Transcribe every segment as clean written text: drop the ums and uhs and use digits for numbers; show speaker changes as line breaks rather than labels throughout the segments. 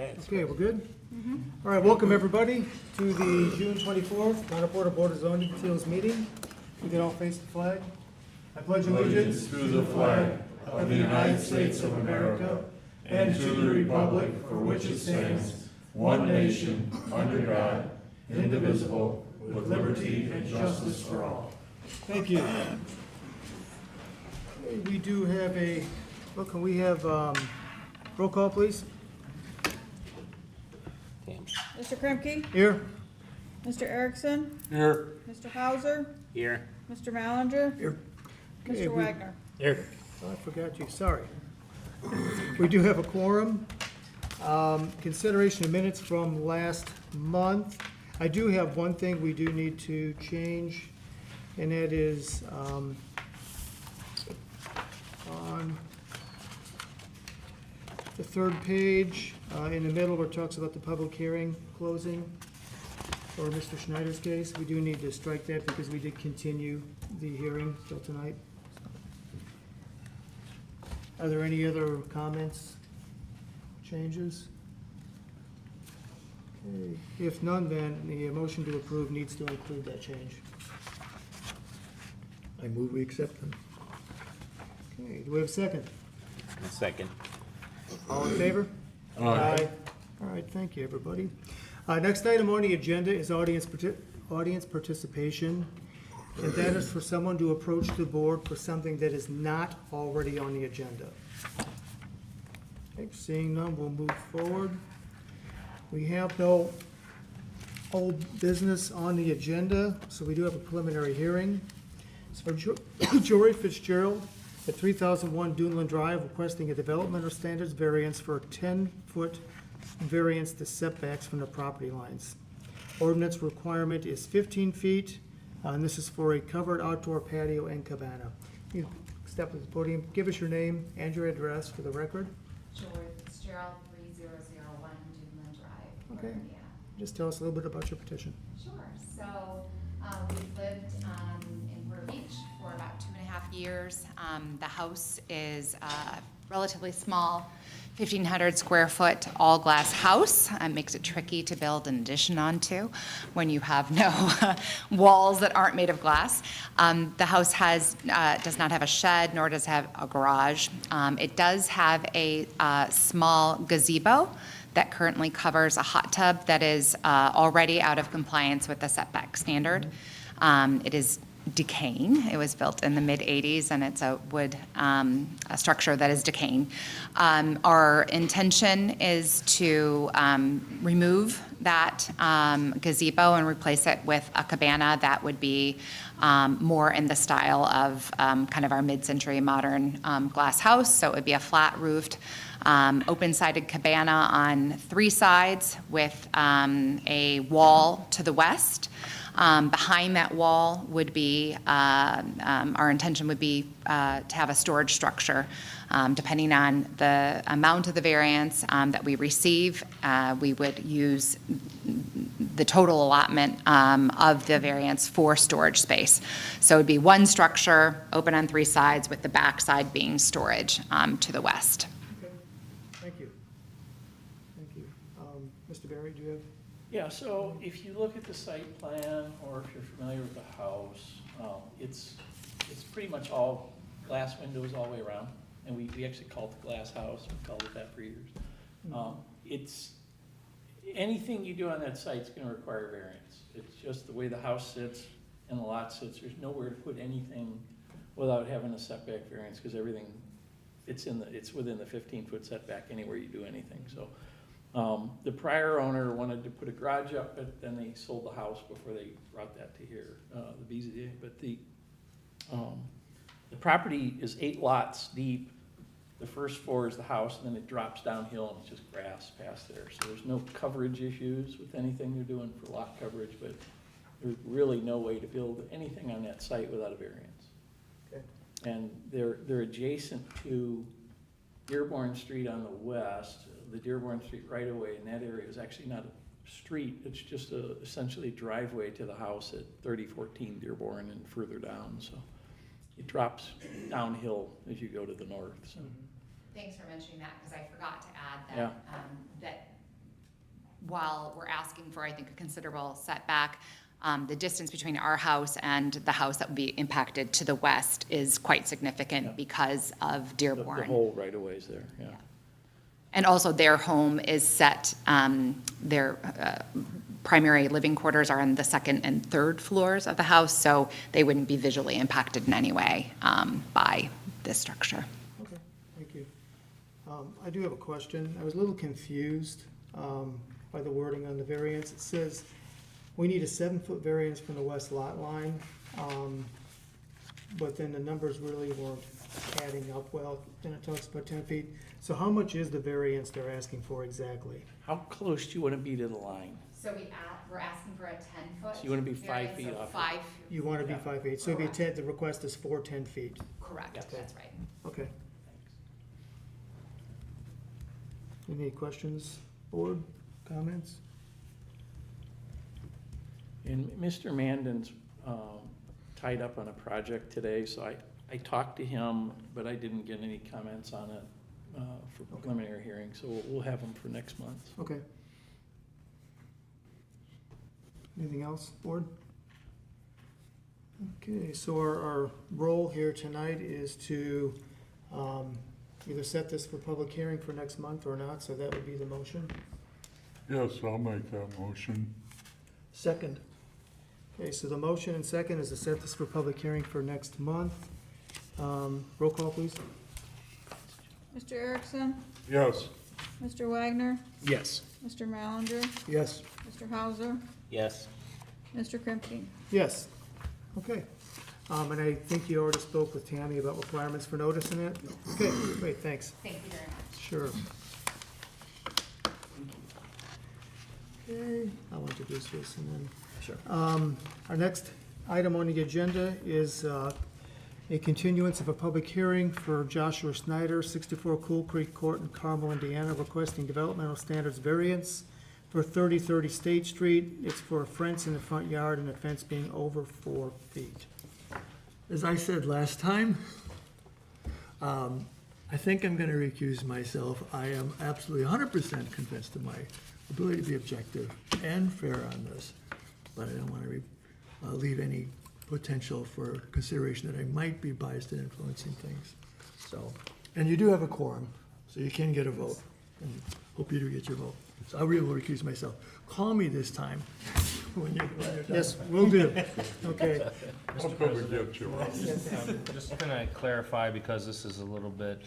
Okay, we're good? All right, welcome everybody to the June 24th Manawatu Board of Zoning Appeals meeting. We can all face the flag. I pledge allegiance to the flag of the United States of America and to the republic for which it stands, one nation, under God, indivisible, with liberty and justice for all. Thank you. We do have can we have roll call, please?
Mr. Kremke?
Here?
Mr. Erickson?
Here.
Mr. Hauser?
Here.
Mr. Mallinger?
Here. Okay,
Mr. Wagner?
Here.
Oh, I forgot you, sorry. We do have a quorum. Consideration of minutes from last month. I do have one thing we do need to change, and that is on the third page, in the middle where it talks about the public hearing closing for Mr. Schneider's case. We do need to strike that because we did continue the hearing till tonight. Are there any other comments, changes? Okay. If none, then the motion to approve needs to include that change.
I move we accept them.
Okay, do we have a second?
A second.
All in favor? Aye. All right, thank you, everybody. Next item on the agenda is audience participation, and that is for someone to approach the board for something that is not already on the agenda. Okay, seeing none, we'll move forward. We have no old business on the agenda, so we do have a preliminary hearing. It's for Jory Fitzgerald at 3001 Duneland Drive, requesting a development or standards variance for a 10-foot variance to setbacks from the property lines. Ordinance requirement is 15 feet, and this is for a covered outdoor patio and cabana. You step to the podium, give us your name and your address for the record.
Joy Fitzgerald, 3001 Duneland Drive,
Okay.
Indiana.
Just tell us a little bit about your petition.
Sure. So we've lived in Myrtle Beach for about 2.5 years. The house is relatively small, 1,500 square foot all glass house. Makes it tricky to build an addition onto when you have no walls that aren't made of glass. The house does not have a shed, nor does it have a garage. It does have a small gazebo that currently covers a hot tub that is already out of compliance with the setback standard. It is decaying. It was built in the mid-'80s, and it's a wood a structure that is decaying. Our intention is to remove that gazebo and replace it with a cabana that would be more in the style of kind of our mid-century modern glass house. So it would be a flat-roofed, open-sided cabana on 3 sides with a wall to the west. Behind that wall would be, our intention would be to have a storage structure. Depending on the amount of the variance that we receive, we would use the total allotment of the variance for storage space. So it would be one structure, open on 3 sides, with the back side being storage to the west.
Okay, thank you. Thank you. Mr. Berry, do you have?
Yeah, so if you look at the site plan, or if you're familiar with the house, it's pretty much all glass windows all the way around, and we actually call it the glass house. We've called it that for years. It's anything you do on that site is going to require variance. It's just the way the house sits and the lot sits. There's nowhere to put anything without having a setback variance, because everything it's within the 15-foot setback anywhere you do anything. So. The prior owner wanted to put a garage up, but then they sold the house before they brought that to here, the BZA. But the property is 8 lots deep. The first floor is the house, and then it drops downhill, and it's just grass past there. So there's no coverage issues with anything they're doing for lot coverage, but there's really no way to build anything on that site without a variance.
Okay.
And they're adjacent to Dearborn Street on the west. The Dearborn Street right-of-way in that area is actually not a street. It's just essentially a driveway to the house at 3014 Dearborn and further down. So it drops downhill as you go to the north. So.
Thanks for mentioning that, because I forgot to add that
Yeah.
that while we're asking for, I think, a considerable setback, the distance between our house and the house that would be impacted to the west is quite significant because of
The
Dearborn.
whole right of ways there, yeah.
And also their home is set, their primary living quarters are on the second and third floors of the house, so they wouldn't be visually impacted in any way by this structure.
Okay, thank you. I do have a question. I was a little confused by the wording on the variance. It says we need a 7-foot variance from the west lot line, but then the numbers really weren't adding up well. Then it talks about 10 feet. So how much is the variance they're asking for exactly?
How close do you want to be to the line?
So we're asking for a 10-foot.
So you want to be 5 feet off?
5,
You want to be 5 feet, so it'd be 10, the request is for 10 feet.
correct,
Okay.
that's right.
Okay. Any questions, board, comments?
And Mr. Mandan's tied up on a project today, so I talked to him, but I didn't get any comments on it for preliminary hearing, so we'll have them for next month.
Okay. Anything else, board? Okay, so our role here tonight is to either set this for public hearing for next month or not, so that would be the motion.
Yes, I'll make that motion.
Second. Okay, so the motion and second is to set this for public hearing for next month. Roll call, please.
Mr. Erickson?
Yes.
Mr. Wagner?
Yes.
Mr. Malinger?
Yes.
Mr. Hauser?
Yes.
Mr. Krempke?
Yes. Okay. And I think you already spoke with Tammy about requirements for notice in it? Okay, great, thanks.
Thank you very much.
Sure. Okay, I'll introduce this and then.
Sure.
Our next item on the agenda is a continuance of a public hearing for Joshua Snyder, 64 Cool Creek Court in Carmel, Indiana, requesting developmental standards variance for 3030 State Street. It's for a fence in the front yard and a fence being over 4 feet.
As I said last time, I think I'm going to recuse myself. I am absolutely 100% convinced of my ability to be objective and fair on this, but I don't want to leave any potential for consideration that I might be biased in influencing things. So, and you do have a quorum, so you can get a vote. And hope you do get your vote. So I really will recuse myself. Call me this time when you're done.
Yes, will do. Okay.
I'll come and get you.
Just gonna clarify, because this is a little bit,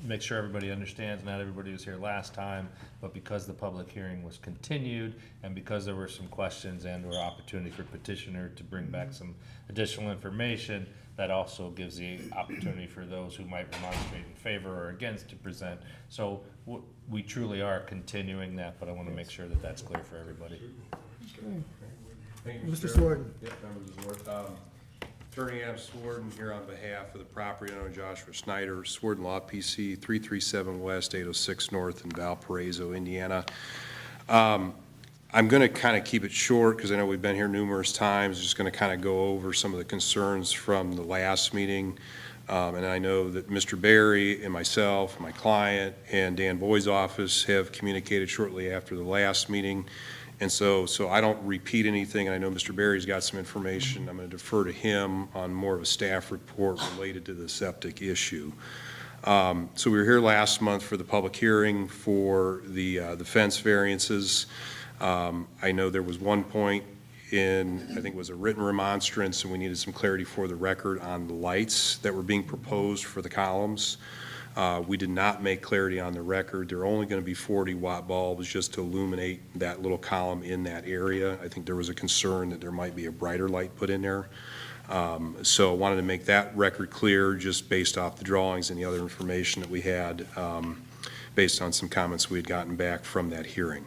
make sure everybody understands, not everybody was here last time, but because the public hearing was continued, and because there were some questions and or opportunity for petitioner to bring back some additional information, that also gives the opportunity for those who might remonstrate in favor or against to present. So we truly are continuing that, but I wanna make sure that that's clear for everybody.
Okay.
Thank you,
Mr.
Chair.
Sworden.
Yep, members of the board. Attorney Adam Sworden here on behalf of the property owner Joshua Snyder, Sworden Law PC, 337 West, 806 North in Valparaiso, Indiana. I'm going to kind of keep it short because I know we've been here numerous times. Just going to kind of go over some of the concerns from the last meeting. And I know that Mr. Berry and myself, my client, and Dan Boyd's office have communicated shortly after the last meeting. And so I don't repeat anything. I know Mr. Berry's got some information. I'm going to defer to him on more of a staff report related to the septic issue. So we were here last month for the public hearing for the fence variances. I know there was one point in, I think it was a written remonstrance, and we needed some clarity for the record on the lights that were being proposed for the columns. We did not make clarity on the record. They're only going to be 40-watt bulbs just to illuminate that little column in that area. I think there was a concern that there might be a brighter light put in there. So I wanted to make that record clear just based off the drawings and the other information that we had based on some comments we had gotten back from that hearing.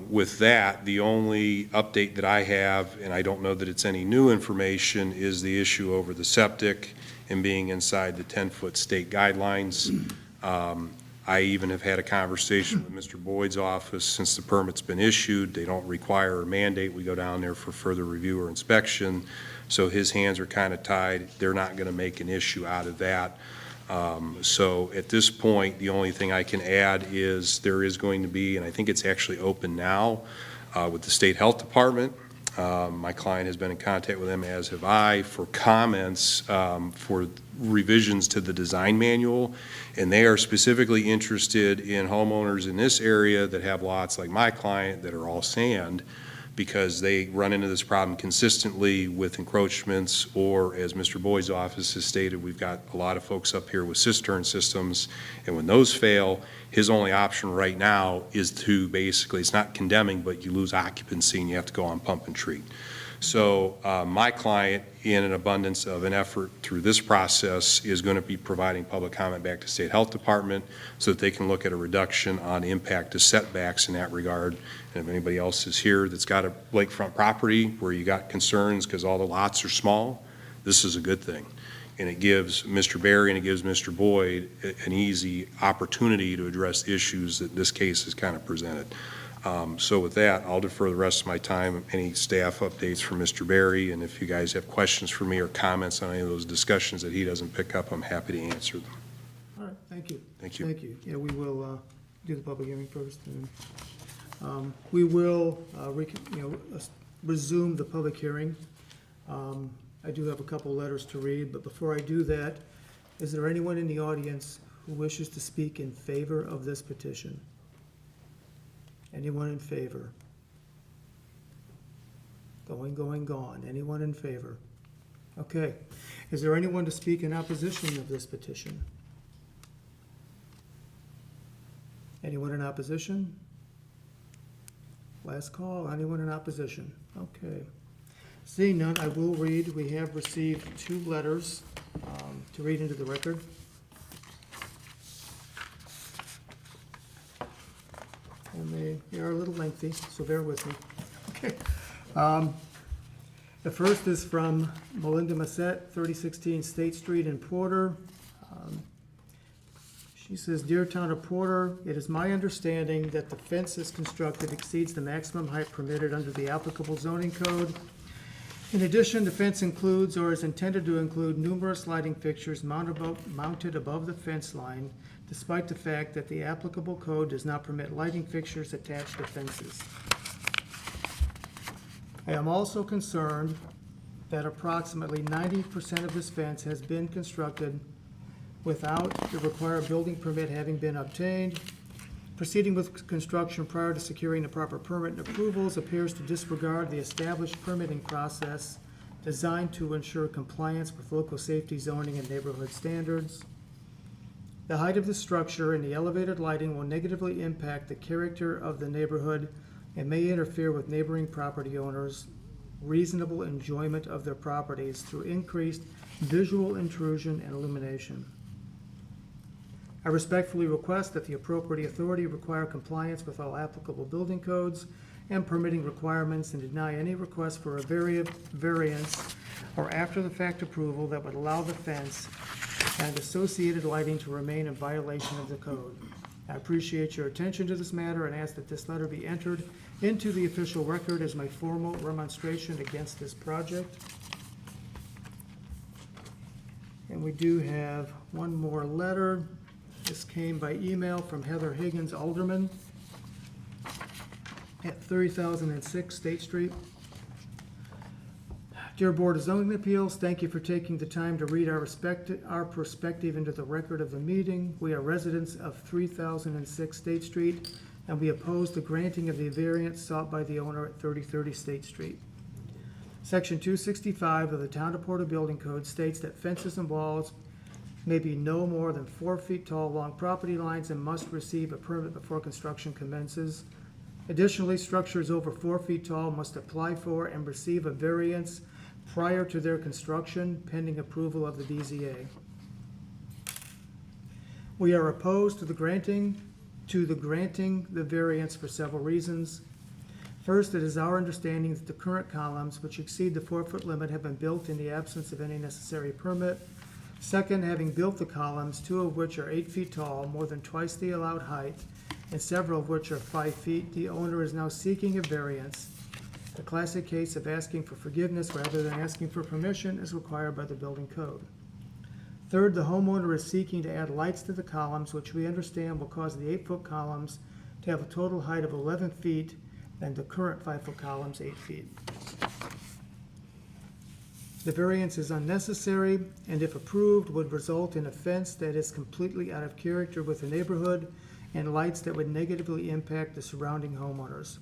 With that, the only update that I have, and I don't know that it's any new information, is the issue over the septic and being inside the 10-foot state guidelines. I even have had a conversation with Mr. Boyd's office since the permit's been issued. They don't require or mandate we go down there for further review or inspection, so his hands are kind of tied. They're not going to make an issue out of that. So at this point, the only thing I can add is there is going to be, and I think it's actually open now, with the State Health Department. My client has been in contact with them, as have I, for comments for revisions to the design manual. And they are specifically interested in homeowners in this area that have lots like my client that are all sand, because they run into this problem consistently with encroachments, or as Mr. Boyd's office has stated, we've got a lot of folks up here with cistern systems, and when those fail, his only option right now is to basically, it's not condemning, but you lose occupancy and you have to go on pump and treat. So my client, in an abundance of an effort through this process, is going to be providing public comment back to State Health Department so that they can look at a reduction on impact to setbacks in that regard. And if anybody else is here that's got a lakefront property where you got concerns because all the lots are small, this is a good thing. And it gives Mr. Barry and it gives Mr. Boyd an easy opportunity to address issues that this case has kind of presented. So with that, I'll defer the rest of my time, any staff updates from Mr. Barry, and if you guys have questions for me or comments on any of those discussions that he doesn't pick up, I'm happy to answer them.
All right, thank you.
Thank you.
Thank you. Yeah, we will do the public hearing first, and we will resume the public hearing. I do have a couple letters to read, but before I do that, is there anyone in the audience who wishes to speak in favor of this petition? Anyone in favor? Gone. Anyone in favor? Okay. Is there anyone to speak in opposition of this petition? Anyone in opposition? Last call. Anyone in opposition? Okay. Seeing none, I will read. We have received 2 letters to read into the record. And they are a little lengthy, so bear with me. Okay. The first is from Melinda Massett, 3016 State Street in Porter. She says, "Dear Town of Porter, it is my understanding that the fence as constructed exceeds the maximum height permitted under the applicable zoning code. In addition, the fence includes or is intended to include numerous lighting fixtures mounted above the fence line, despite the fact that the applicable code does not permit lighting fixtures attached to fences. I am also concerned that approximately 90% of this fence has been constructed without the required building permit having been obtained. Proceeding with construction prior to securing the proper permit and approvals appears to disregard the established permitting process designed to ensure compliance with local safety zoning and neighborhood standards. The height of the structure and the elevated lighting will negatively impact the character of the neighborhood and may interfere with neighboring property owners' reasonable enjoyment of their properties through increased visual intrusion and illumination. I respectfully request that the appropriate authority require compliance with all applicable building codes and permitting requirements and deny any request for a variance or after-the-fact approval that would allow the fence and associated lighting to remain in violation of the code. I appreciate your attention to this matter and ask that this letter be entered into the official record as my formal remonstration against this project." And we do have one more letter. This came by email from Heather Higgins Alderman at 3006 State Street. "Dear Board of Zoning Appeals, thank you for taking the time to read our perspective into the record of the meeting. We are residents of 3006 State Street, and we oppose the granting of the variance sought by the owner at 3030 State Street. Section 265 of the Town of Porter Building Code states that fences and walls may be no more than 4 feet tall along property lines and must receive a permit before construction commences. Additionally, structures over 4 feet tall must apply for and receive a variance prior to their construction, pending approval of the DZA. We are opposed to the granting the variance for several reasons. First, it is our understanding that the current columns, which exceed the 4-foot limit, have been built in the absence of any necessary permit. Second, having built the columns, 2 of which are 8 feet tall, more than twice the allowed height, and several of which are 5 feet, the owner is now seeking a variance. The classic case of asking for forgiveness rather than asking for permission is required by the building code. Third, the homeowner is seeking to add lights to the columns, which we understand will cause the 8-foot columns to have a total height of 11 feet and the current 5-foot columns 8 feet. The variance is unnecessary and if approved would result in a fence that is completely out of character with the neighborhood and lights that would negatively impact the surrounding homeowners.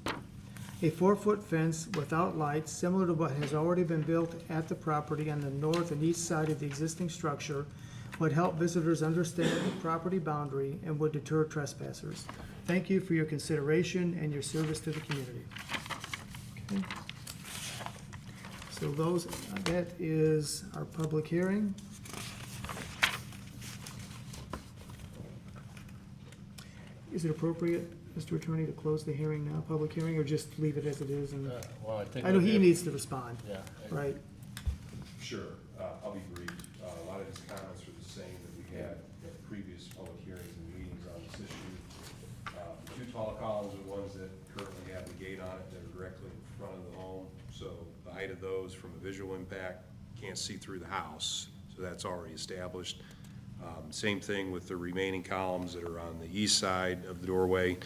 A 4-foot fence without lights, similar to what has already been built at the property on the north and east side of the existing structure, would help visitors understand the property boundary and would deter trespassers. Thank you for your consideration and your service to the community. Okay. So that is our public hearing. Is it appropriate, Mr. Attorney, to close the hearing now, public hearing, or just leave it as it is? And
Well, I think.
I know he needs to respond,
Yeah.
right?
Sure, I'll be brief. A lot of his comments are the same that we had at previous public hearings and meetings on this issue. The two tall columns are ones that currently have the gate on it that are directly in front of the home. So the height of those from a visual impact, can't see through the house, so that's already established. Same thing with the remaining columns that are on the east side of the doorway.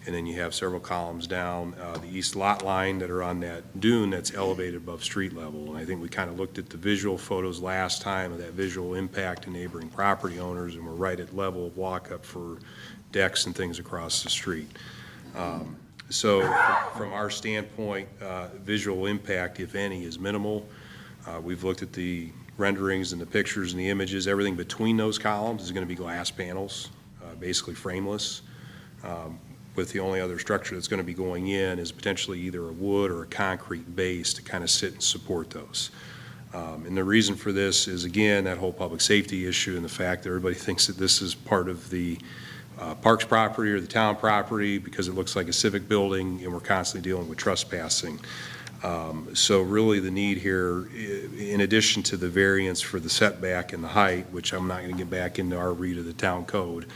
And then you have several columns down the east lot line that are on that dune that's elevated above street level. And I think we kind of looked at the visual photos last time of that visual impact to neighboring property owners, and we're right at level of walk-up for decks and things across the street. So from our standpoint, visual impact, if any, is minimal. We've looked at the renderings and the pictures and the images. Everything between those columns is going to be glass panels, basically frameless, with the only other structure that's going to be going in is potentially either a wood or a concrete base to kind of sit and support those. And the reason for this is, again, that whole public safety issue and the fact that everybody thinks that this is part of the parks property or the town property because it looks like a civic building and we're constantly dealing with trespassing. So really the need here, in addition to the variance for the setback and the height, which I'm not going to get back into our read of the town code,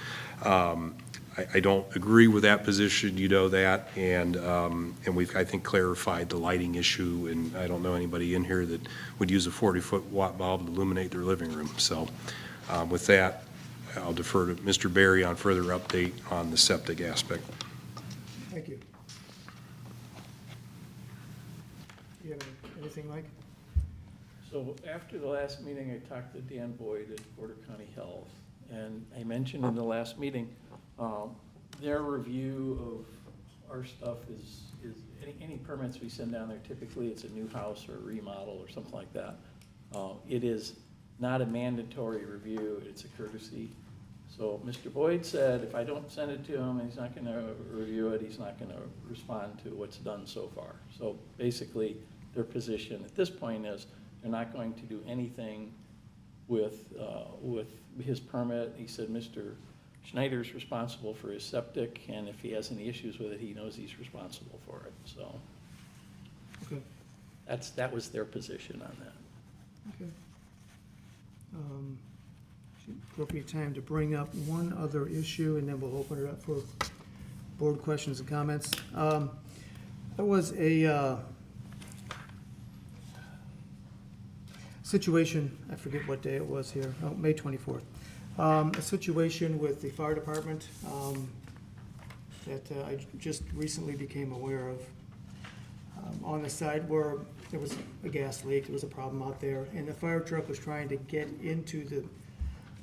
I don't agree with that position, you know that, and we've, I think, clarified the lighting issue, and I don't know anybody in here that would use a 40-foot watt bulb to illuminate their living room. So with that, I'll defer to Mr. Berry on further update on the septic aspect.
Thank you. You have anything, Mike?
So after the last meeting, I talked to Dan Boyd at Porter County Health, and I mentioned in the last meeting, their review of our stuff is any permits we send down there, typically it's a new house or a remodel or something like that. It is not a mandatory review, it's a courtesy. So Mr. Boyd said if I don't send it to him and he's not gonna review it, he's not gonna respond to what's done so far. So basically, their position at this point is they're not going to do anything with his permit. He said Mr. Schneider's responsible for his septic, and if he has any issues with it, he knows he's responsible for it, so.
Okay.
That was their position on that.
Okay. Appropriate time to bring up one other issue, and then we'll open it up for board questions and comments. There was a situation, I forget what day it was here, May 24th. A situation with the fire department that I just recently became aware of. On the side where there was a gas leak, there was a problem out there, and the fire truck was trying to get into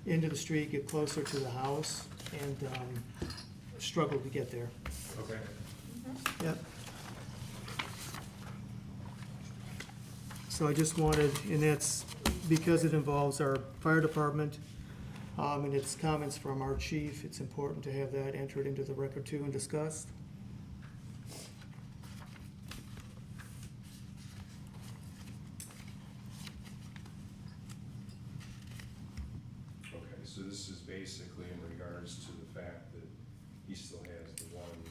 the street, get closer to the house, and struggled to get there.
Okay.
Yep. So I just wanted, and that's because it involves our fire department, and it's comments from our chief, it's important to have that entered into the record too and discussed.
Okay, so this is basically in regards to the fact that he still has the one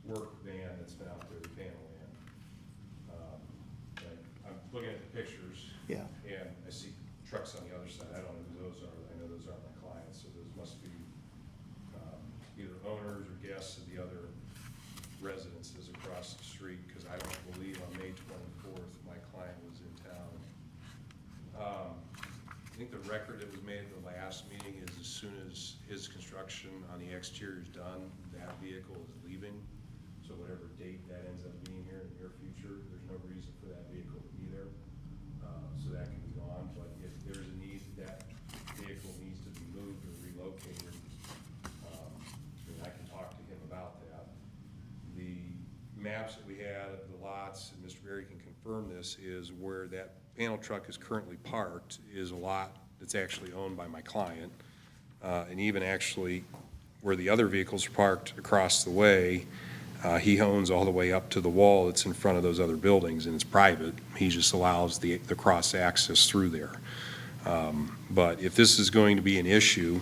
work van that's been out there, the panel van. I'm looking at the pictures.
Yeah.
And I see trucks on the other side. I don't know who those are. I know those aren't my clients, so those must be either owners or guests of the other residences across the street, because I don't believe on May 24th my client was in town. I think the record that was made at the last meeting is as soon as his construction on the exterior is done, that vehicle is leaving. So whatever date that ends up being here in the near future, there's no reason for that vehicle to be there. So that can be gone, but if there's a need that vehicle needs to be moved or relocated, then I can talk to him about that. The maps that we had of the lots, and Mr. Berry can confirm this, is where that panel truck is currently parked is a lot that's actually owned by my client. And even actually where the other vehicles are parked across the way, he owns all the way up to the wall that's in front of those other buildings, and it's private. He just allows the cross-access through there. But if this is going to be an issue,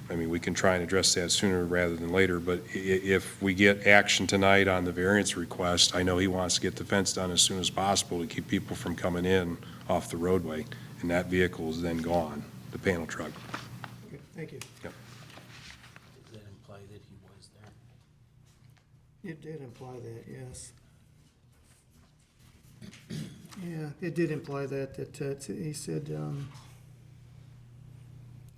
I mean, we can try and address that sooner rather than later, but if we get action tonight on the variance request, I know he wants to get the fence done as soon as possible to keep people from coming in off the roadway, and that vehicle is then gone, the panel truck.
Okay, thank you.
Yep.
Does that imply that he was there?
It did imply that, yes. Yeah, it did imply that he said,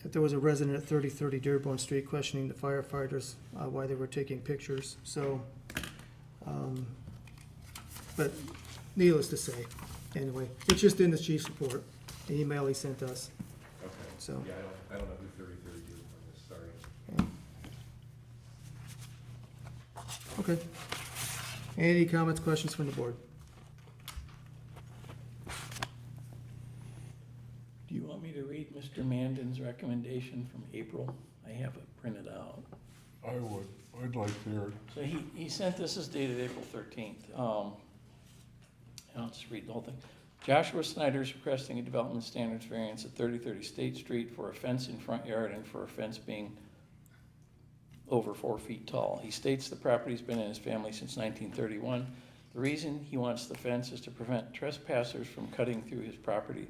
that there was a resident at 3030 Dearborn Street questioning the firefighters, why they were taking pictures, so, but needless to say, anyway, it's just in the chief's report, the email he sent us,
Okay.
so.
Yeah, I don't know who 3030 is on this, sorry.
Okay. Any comments, questions from the board?
Do you want me to read Mr. Mandan's recommendation from April? I have it printed out.
I would, I'd like to hear it.
So he sent, this is dated April 13th. And I'll just read the whole thing. Joshua Snyder is requesting a development standards variance at 3030 State Street for a fence in front yard and for a fence being over 4 feet tall. He states the property's been in his family since 1931. The reason he wants the fence is to prevent trespassers from cutting through his property.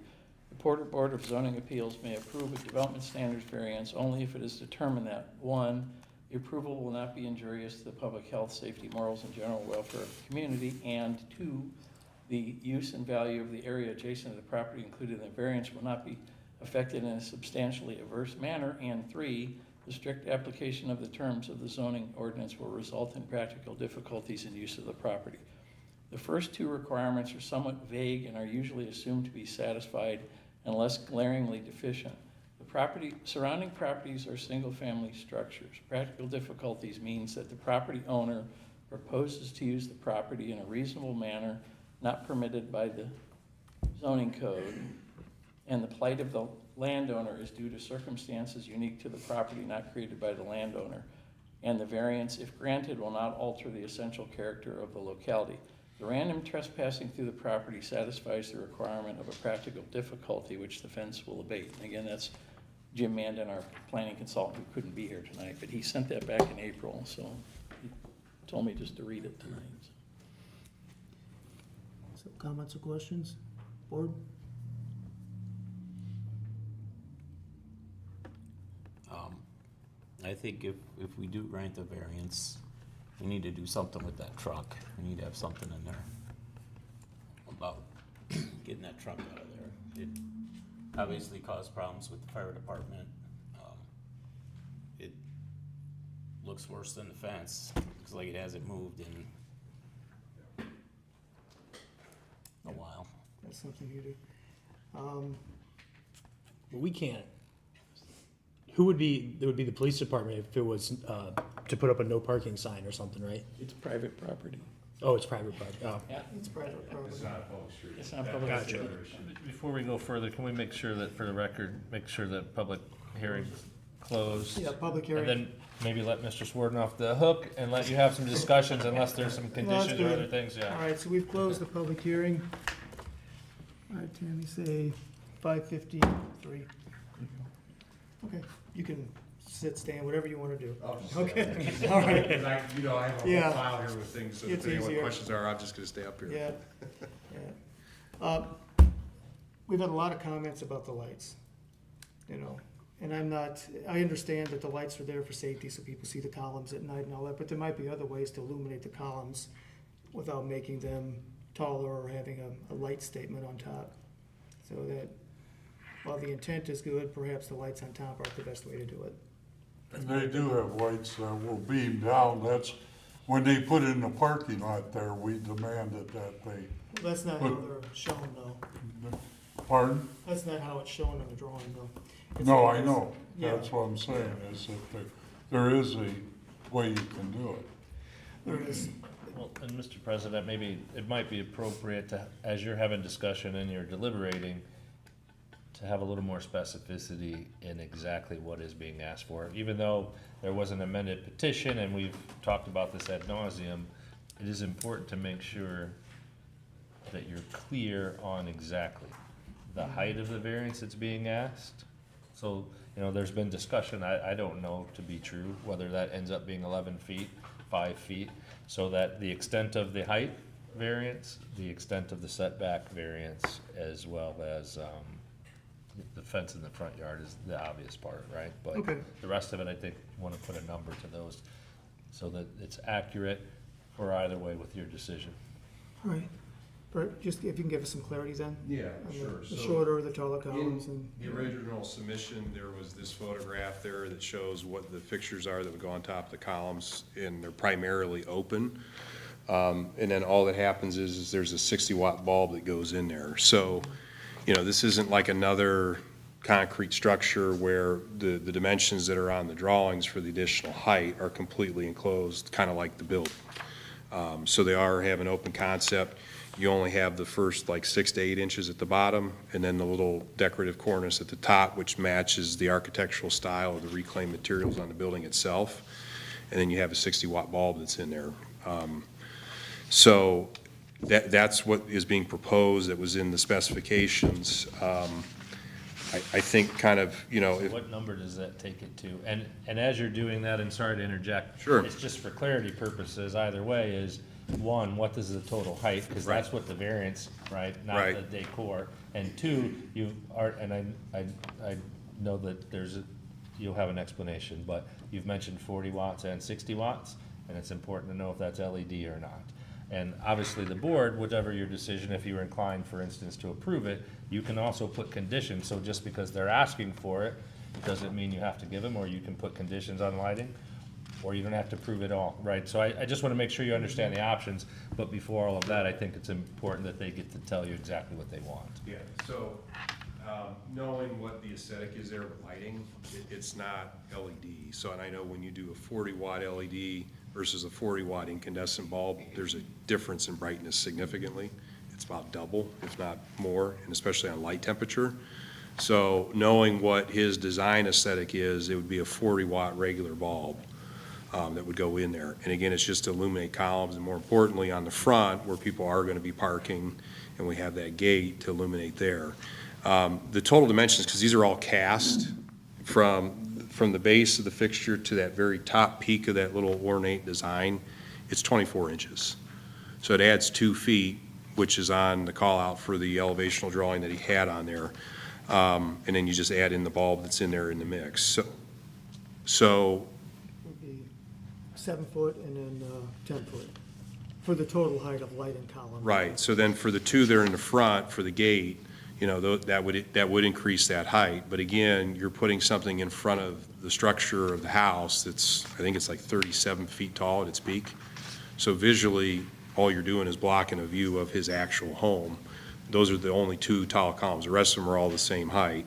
The Porter Board of Zoning Appeals may approve a development standards variance only if it is determined that, 1, the approval will not be injurious to the public health, safety, morals, and general welfare of the community, and 2, the use and value of the area adjacent to the property included in the variance will not be affected in a substantially adverse manner, and 3, the strict application of the terms of the zoning ordinance will result in practical difficulties in use of the property. The first 2 requirements are somewhat vague and are usually assumed to be satisfied unless glaringly deficient. The surrounding properties are single-family structures. Practical difficulties means that the property owner proposes to use the property in a reasonable manner not permitted by the zoning code, and the plight of the landowner is due to circumstances unique to the property not created by the landowner, and the variance, if granted, will not alter the essential character of the locality. The random trespassing through the property satisfies the requirement of a practical difficulty which the fence will abate. And again, that's Jim Mandan, our planning consultant, who couldn't be here tonight, but he sent that back in April, so he told me just to read it tonight.
So comments or questions? Board?
I think if we do grant the variance, we need to do something with that truck. We need to have something in there about getting that truck out of there. It obviously caused problems with the fire department. It looks worse than the fence. Looks like it hasn't moved in a while.
That's something you do.
But we can't. Who would be, it would be the police department if it was, to put up a no parking sign or something, right?
It's private property.
Oh, it's private property, oh.
Yeah,
It's private property.
It's not a public street.
it's not public.
Gotcha.
Before we go further, can we make sure that, for the record, make sure that public hearing's closed?
Yeah, public
And
hearing.
then maybe let Mr. Sworden off the hook and let you have some discussions unless there's some conditions or
good.
other things,
All
yeah.
right, so we've closed the public hearing. All right, Tammy, say 5:53. Okay, you can sit, stand, whatever you want to do. Okay, all right.
Because I have a
Yeah.
whole file here with things, so
It's
depending on what
easier.
questions are, I'm just gonna stay up here.
Yeah, yeah. We've had a lot of comments about the lights, you know, and I understand that the lights are there for safety, so people see the columns at night and all that, but there might be other ways to illuminate the columns without making them taller or having a light statement on top. So that, while the intent is good, perhaps the lights on top aren't the best way to do it.
And they do have lights that will beam down. That's, when they put in the parking lot there, we demanded that they,
That's not how they're shown though.
pardon?
That's not how it's shown on the drawing though. It's
No,
like
I
this.
know.
Yeah.
That's what I'm saying, is that there is a way you can do it.
There is,
Well, and Mr. President, maybe it might be appropriate to, as you're having discussion and you're deliberating, to have a little more specificity in exactly what is being asked for. Even though there was an amended petition and we've talked about this ad nauseum, it is important to make sure that you're clear on exactly the height of the variance that's being asked. So, you know, there's been discussion, I don't know to be true, whether that ends up being 11 feet, 5 feet, so that the extent of the height variance, the extent of the setback variance, as well as, the fence in the front yard is the obvious part, right? But
Okay.
the rest of it, I think, want to put a number to those so that it's accurate for either way with your decision.
all right. But just if you can give us some clarity then?
Yeah,
on
sure.
The
So
shorter, the taller columns and.
in the original submission, there was this photograph there that shows what the fixtures are that would go on top of the columns, and they're primarily open. And then all that happens is there's a 60-watt bulb that goes in there. So, you know, this isn't like another concrete structure where the dimensions that are on the drawings for the additional height are completely enclosed, kind of like the building. So they have an open concept. You only have the first like 6 to 8 inches at the bottom, and then the little decorative cornice at the top, which matches the architectural style of the reclaimed materials on the building itself. And then you have a 60-watt bulb that's in there. So that's what is being proposed, that was in the specifications. I think kind of, you know, if,
What number does that take it to? And as you're doing that, and sorry to interject.
Sure.
It's just for clarity purposes, either way, is, one, what is the total height? Because that's what the variance, right? Not the
Right.
decor. And two, you are, and I know that you'll have an explanation, but you've mentioned 40 watts and 60 watts, and it's important to know if that's LED or not. And obviously, the board, whatever your decision, if you were inclined, for instance, to approve it, you can also put conditions, so just because they're asking for it, doesn't mean you have to give them, or you can put conditions on lighting, or you don't have to approve it all, right? So I just want to make sure you understand the options, but before all of that, I think it's important that they get to tell you exactly what they want.
yeah, so knowing what the aesthetic is there with lighting, it's not LED. So, and I know when you do a 40-watt LED versus a 40-watt incandescent bulb, there's a difference in brightness significantly. It's about double, if not more, and especially on light temperature. So knowing what his design aesthetic is, it would be a 40-watt regular bulb that would go in there. And again, it's just to illuminate columns, and more importantly, on the front, where people are going to be parking, and we have that gate to illuminate there. The total dimensions, because these are all cast, from the base of the fixture to that very top peak of that little ornate design, it's 24 inches. So it adds 2 feet, which is on the call-out for the elevational drawing that he had on there. And then you just add in the bulb that's in there in the mix. So
Would be 7 foot and then 10 foot for the total height of light and column.
right, so then for the two that are in the front, for the gate, you know, that would increase that height. But again, you're putting something in front of the structure of the house that's, I think it's like 37 feet tall at its peak. So visually, all you're doing is blocking a view of his actual home. Those are the only 2 tall columns. The rest of them are all the same height.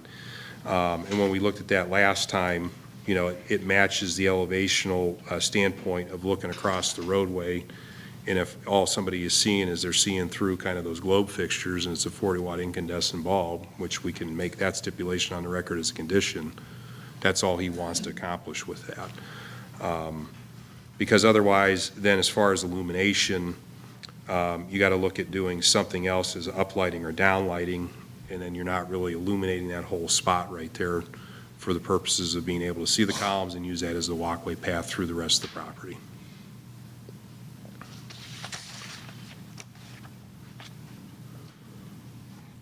And when we looked at that last time, you know, it matches the elevational standpoint of looking across the roadway. And if all somebody is seeing is they're seeing through kind of those globe fixtures, and it's a 40-watt incandescent bulb, which we can make that stipulation on the record as a condition, that's all he wants to accomplish with that. Because otherwise, then as far as illumination, you got to look at doing something else as uplighting or downlighting, and then you're not really illuminating that whole spot right there for the purposes of being able to see the columns and use that as the walkway path through the rest of the property.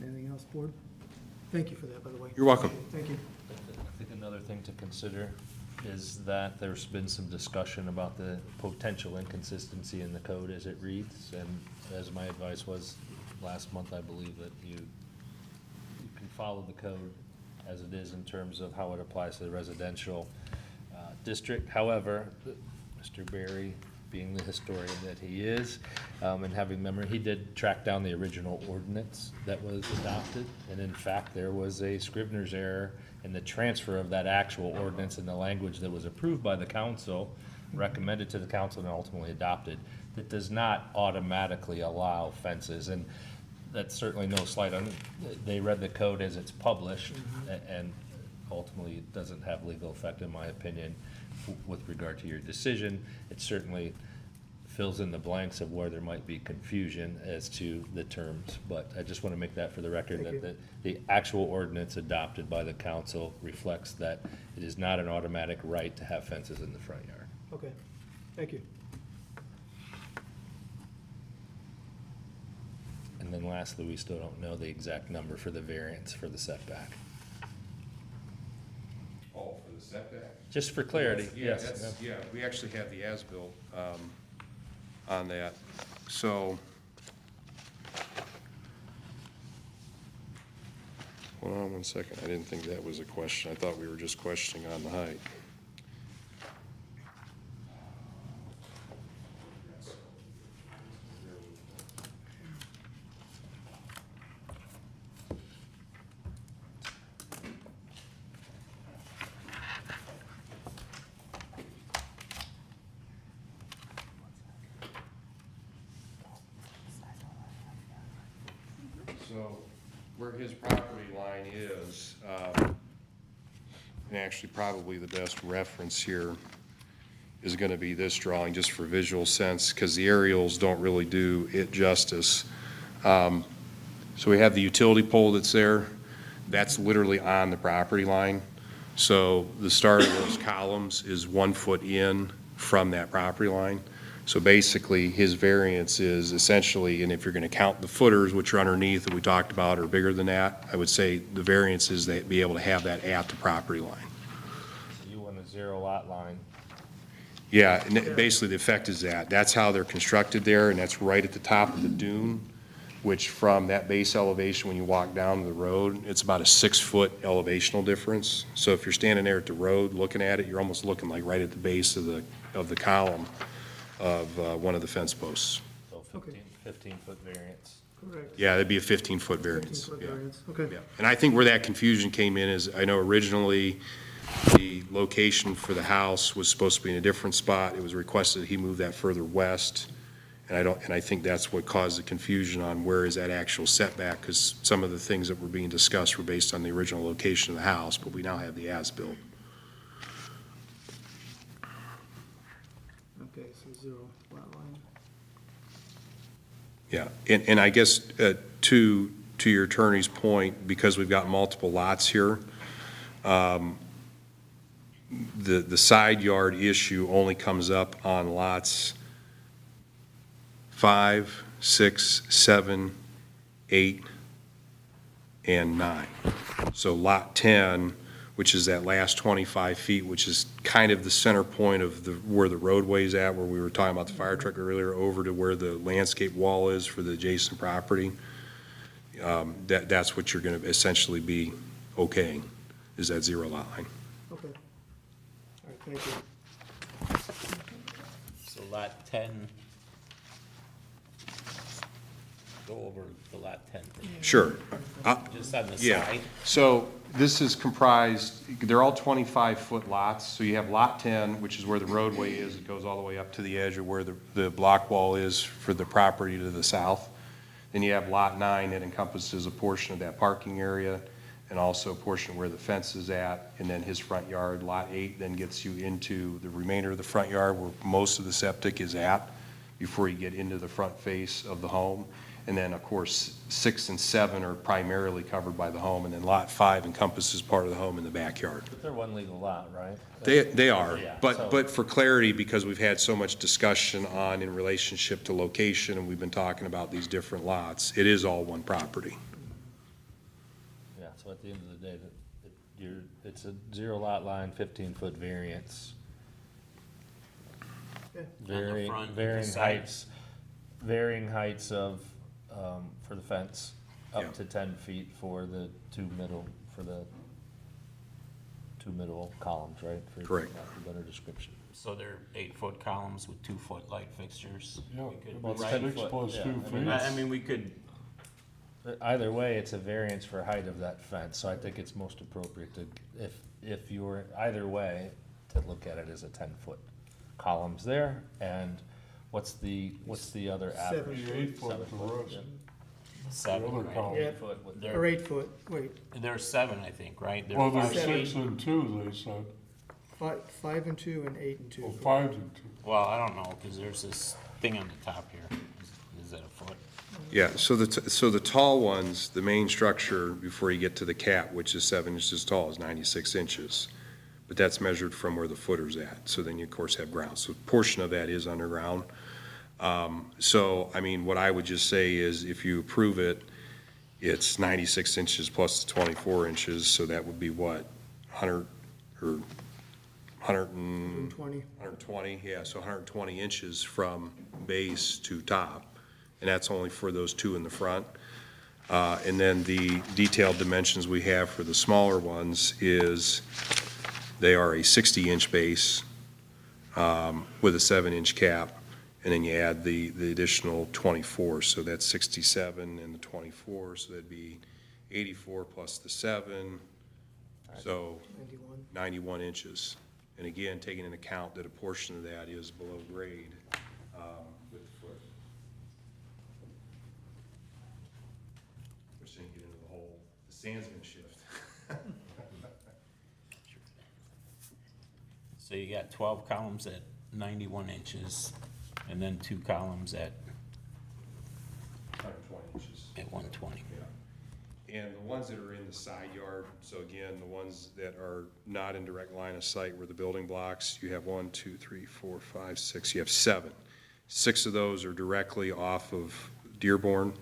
Anything else, board? Thank you for that, by the way.
You're welcome.
Thank you.
I think another thing to consider is that there's been some discussion about the potential inconsistency in the code as it reads, and as my advice was last month, I believe that you can follow the code as it is in terms of how it applies to the residential district. However, Mr. Berry, being the historian that he is, and having memory, he did track down the original ordinance that was adopted. And in fact, there was a Scrivener's error in the transfer of that actual ordinance and the language that was approved by the council, recommended to the council, and ultimately adopted, that does not automatically allow fences. And that's certainly no slight on it. They read the code as it's published, and ultimately it doesn't have legal effect, in my opinion, with regard to your decision. It certainly fills in the blanks of where there might be confusion as to the terms, but I just want to make that for the record,
Thank
that the actual ordinance adopted by the council reflects that it is not an automatic right to have fences in the front yard.
Okay, thank you.
And then lastly, we still don't know the exact number for the variance for the setback.
Oh, for the setback?
Just for clarity,
Yeah,
yes.
that's, yeah, we actually have the as-built on that. So, hold on one second. I didn't think that was a question. I thought we were just questioning on the height. So where his property line is, and actually probably the best reference here is going to be this drawing, just for visual sense, because the aerials don't really do it justice. So we have the utility pole that's there. That's literally on the property line. So the start of those columns is 1 foot in from that property line. So basically, his variance is essentially, and if you're going to count the footers, which are underneath that we talked about, are bigger than that, I would say the variance is they be able to have that at the property line.
So you want a zero lot line.
Yeah, and basically the effect is that. That's how they're constructed there, and that's right at the top of the dune, which from that base elevation, when you walk down the road, it's about a 6-foot elevational difference. So if you're standing there at the road looking at it, you're almost looking like right at the base of the column of one of the fence posts.
So
Okay.
15-foot variance.
Correct.
Yeah, that'd be a 15-foot variance.
15-foot
Yeah.
variance, okay.
Yeah. And I think where that confusion came in is, I know originally the location for the house was supposed to be in a different spot. It was requested he move that further west. And I think that's what caused the confusion on where is that actual setback, because some of the things that were being discussed were based on the original location of the house, but we now have the as-built.
Okay, so zero lot line.
Yeah, and I guess to your attorney's point, because we've got multiple lots here, the side yard issue only comes up on lots 5, 6, 7, 8, and 9. So lot 10, which is that last 25 feet, which is kind of the center point of where the roadway's at, where we were talking about the fire truck earlier, over to where the landscape wall is for the adjacent property. That's what you're going to essentially be okaying, is that zero lot line.
Okay. All right, thank you.
So lot 10. Go over the lot 10 thing,
Sure.
just on the
Yeah,
side.
so this is comprised, they're all 25-foot lots, so you have Lot 10, which is where the roadway is, it goes all the way up to the edge of where the block wall is for the property to the south. Then you have Lot 9 that encompasses a portion of that parking area, and also a portion where the fence is at, and then his front yard. Lot 8 then gets you into the remainder of the front yard where most of the septic is at, before you get into the front face of the home. And then, of course, 6 and 7 are primarily covered by the home, and then Lot 5 encompasses part of the home in the backyard.
But they're one legal lot, right?
They are,
Yeah, so-
but for clarity, because we've had so much discussion on in relationship to location, and we've been talking about these different lots, it is all one property.
Yeah, so at the end of the day, it's a zero lot line, 15-foot variance.
Yeah.
Varying,
front,
varying
the side.
heights, varying heights of, for the fence,
Yeah.
up to 10 feet for the two middle, for the two middle columns, right? For
Correct.
lack of a better description.
So they're 8-foot columns with 2-foot light fixtures.
Yeah,
We could
Well, it's
write-
10
6
foot,
plus
yeah.
2
I
feet.
mean,
I mean, we could,
Either way, it's a variance for height of that fence, so I think it's most appropriate to, if you were, either way, to look at it as a 10-foot columns there, and what's the other average?
8 foot
7
the
foot,
rest.
yeah.
7,
other
right?
column.
Yeah.
8 foot with
Or
They're,
8 foot, wait,
they're 7, I think, right? They're
Well, there's
5 feet.
6 and 2, they said.
5 and 2 and 8 and 2.
Well, 5 and 2.
Well, I don't know, because there's this thing on the top here. Is that a foot?
Yeah, so the tall ones, the main structure before you get to the cap, which is 7 inches tall, is 96 inches. But that's measured from where the footer's at, so then you of course have ground. So a portion of that is underground. So, I mean, what I would just say is if you approve it, it's 96 inches plus the 24 inches, so that would be what? 100 or
20.
120, yeah, so 120 inches from base to top, and that's only for those two in the front. And then the detailed dimensions we have for the smaller ones is they are a 60-inch base with a 7-inch cap, and then you add the additional 24, so that's 67 and the 24, so that'd be 84 plus the 7, so 91 inches. And again, taking into account that a portion of that is below grade with the foot. Which didn't get into the whole, the sand's gonna shift.
So you got 12 columns at 91 inches, and then 2 columns at
120 inches.
120.
And the ones that are in the side yard, so again, the ones that are not in direct line of sight where the building blocks, you have 1, 2, 3, 4, 5, 6, you have 7. 6 of those are directly off of Dearborn,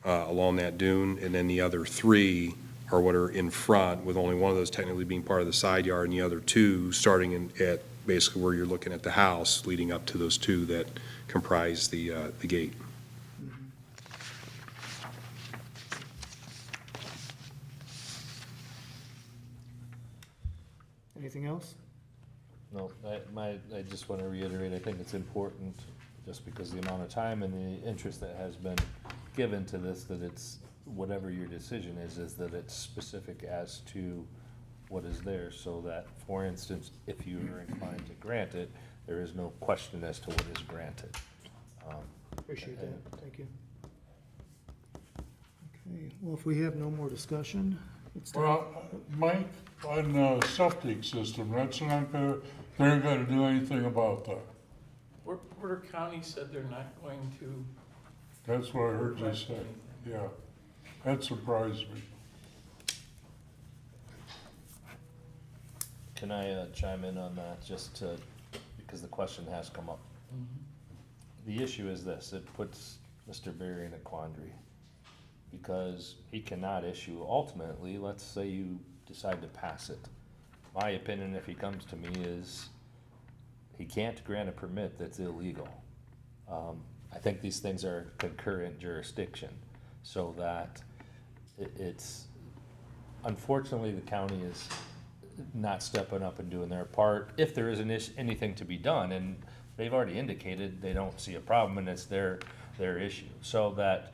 along that dune, and then the other 3 are what are in front, with only one of those technically being part of the side yard, and the other 2 starting at basically where you're looking at the house, leading up to those 2 that comprise the gate.
Anything else?
No, I just want to reiterate, I think it's important, just because the amount of time and the interest that has been given to this, that it's, whatever your decision is that it's specific as to what is there, so that, for instance, if you are inclined to grant it, there is no question as to what is granted.
Appreciate that, thank you. Okay, well, if we have no more discussion, it's time.
Well, Mike, on the septic system, that's not gonna, they're not gonna do anything about that.
Porter County said they're not going to.
That's what I heard you say, yeah. That surprised me.
Can I chime in on that, just to, because the question has come up? The issue is this, it puts Mr. Berry in a quandary, because he cannot issue, ultimately, let's say you decide to pass it. My opinion, if he comes to me, is he can't grant a permit that's illegal. I think these things are concurrent jurisdiction, so that it's, unfortunately, the county is not stepping up and doing their part, if there is anything to be done, and they've already indicated they don't see a problem, and it's their issue. So that,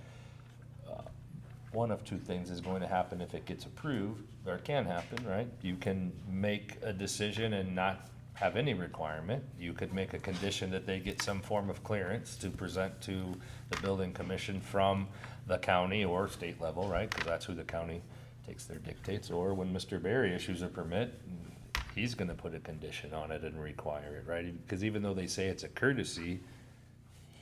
one of two things is going to happen if it gets approved, or it can happen, right? You can make a decision and not have any requirement. You could make a condition that they get some form of clearance to present to the building commission from the county or state level, right? Because that's who the county takes their dictates. Or when Mr. Berry issues a permit, he's gonna put a condition on it and require it, right? Because even though they say it's a courtesy,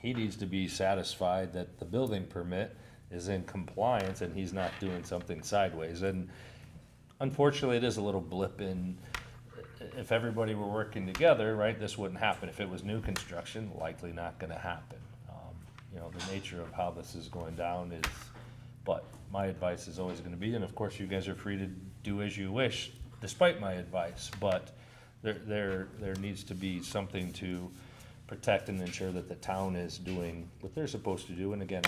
he needs to be satisfied that the building permit is in compliance and he's not doing something sideways. And unfortunately, it is a little blip in, if everybody were working together, right, this wouldn't happen. If it was new construction, likely not gonna happen. You know, the nature of how this is going down is, but my advice is always gonna be, and of course you guys are free to do as you wish, despite my advice, but there needs to be something to protect and ensure that the town is doing what they're supposed to do. And again,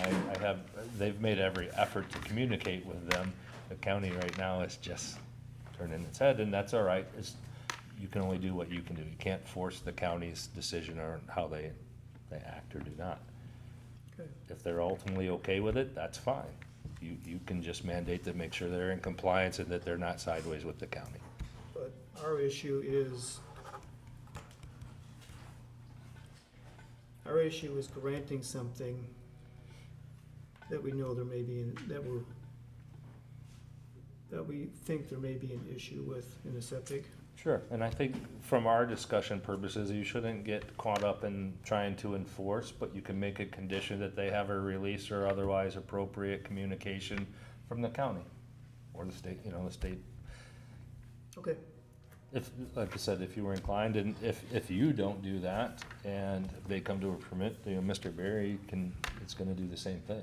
they've made every effort to communicate with them. The county right now is just turning its head, and that's all right. You can only do what you can do. You can't force the county's decision on how they act or do not.
Okay.
If they're ultimately okay with it, that's fine. You can just mandate to make sure they're in compliance and that they're not sideways with the county.
But our issue is granting something that we know there may be, that we think there may be an issue with in the septic.
Sure, and I think from our discussion purposes, you shouldn't get caught up in trying to enforce, but you can make a condition that they have a release or otherwise appropriate communication from the county or the state, the state.
Okay.
If, like I said, if you were inclined, and if you don't do that and they come to a permit, Mr. Berry it's gonna do the same thing.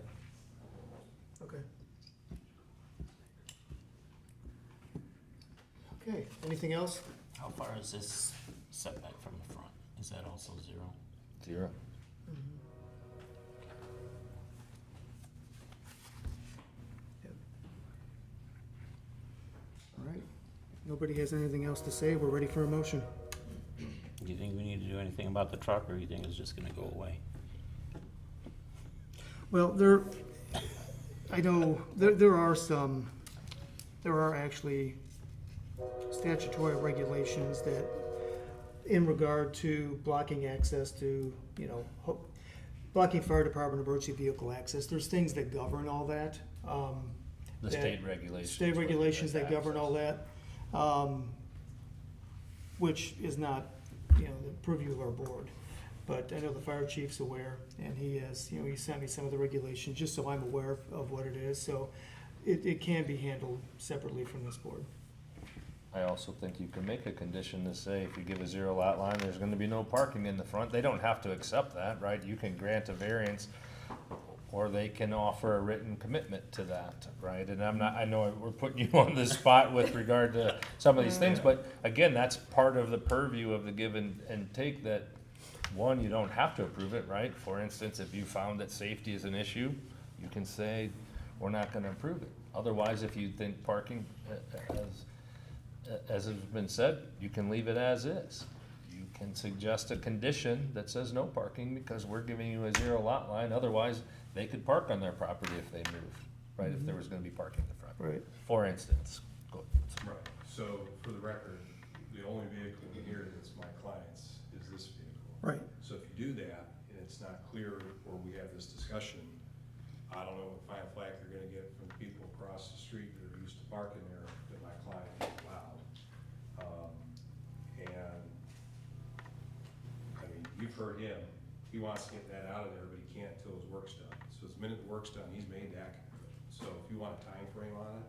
Okay. Okay, anything else?
How far is this setback from the front? Is that also 0?
0.
Yep. All right, nobody has anything else to say, we're ready for a motion.
Do you think we need to do anything about the truck, or do you think it's just gonna go away?
Well, I know, there are actually statutory regulations that, in regard to blocking access to, blocking fire department emergency vehicle access, there's things that govern all that.
The state regulations.
State regulations that govern all that, which is not, the purview of our board. But I know the fire chief's aware, and he has, he sent me some of the regulations, just so I'm aware of what it is, so it can be handled separately from this board.
I also think you can make a condition to say if you give a 0 lot line, there's gonna be no parking in the front. They don't have to accept that, right? You can grant a variance, or they can offer a written commitment to that, right? And I know we're putting you on the spot with regard to some of these things, but again, that's part of the purview of the give and take, that one, you don't have to approve it, right? For instance, if you found that safety is an issue, you can say, we're not gonna approve it. Otherwise, if you think parking, as has been said, you can leave it as is. You can suggest a condition that says no parking because we're giving you a 0 lot line. Otherwise, they could park on their property if they moved, right? If there was gonna be parking in the front.
Right.
For instance. Go ahead.
Right, so for the record, the only vehicle in here that's my client's is this vehicle.
Right.
So if you do that, and it's not clear, or we have this discussion, I don't know what fine flag you're gonna get from people across the street that are used to parking there that my client is allowed. And, I mean, you've heard him, he wants to get that out of there, but he can't till his work's done. So the minute the work's done, he's made that commitment. So if you want a time frame on it,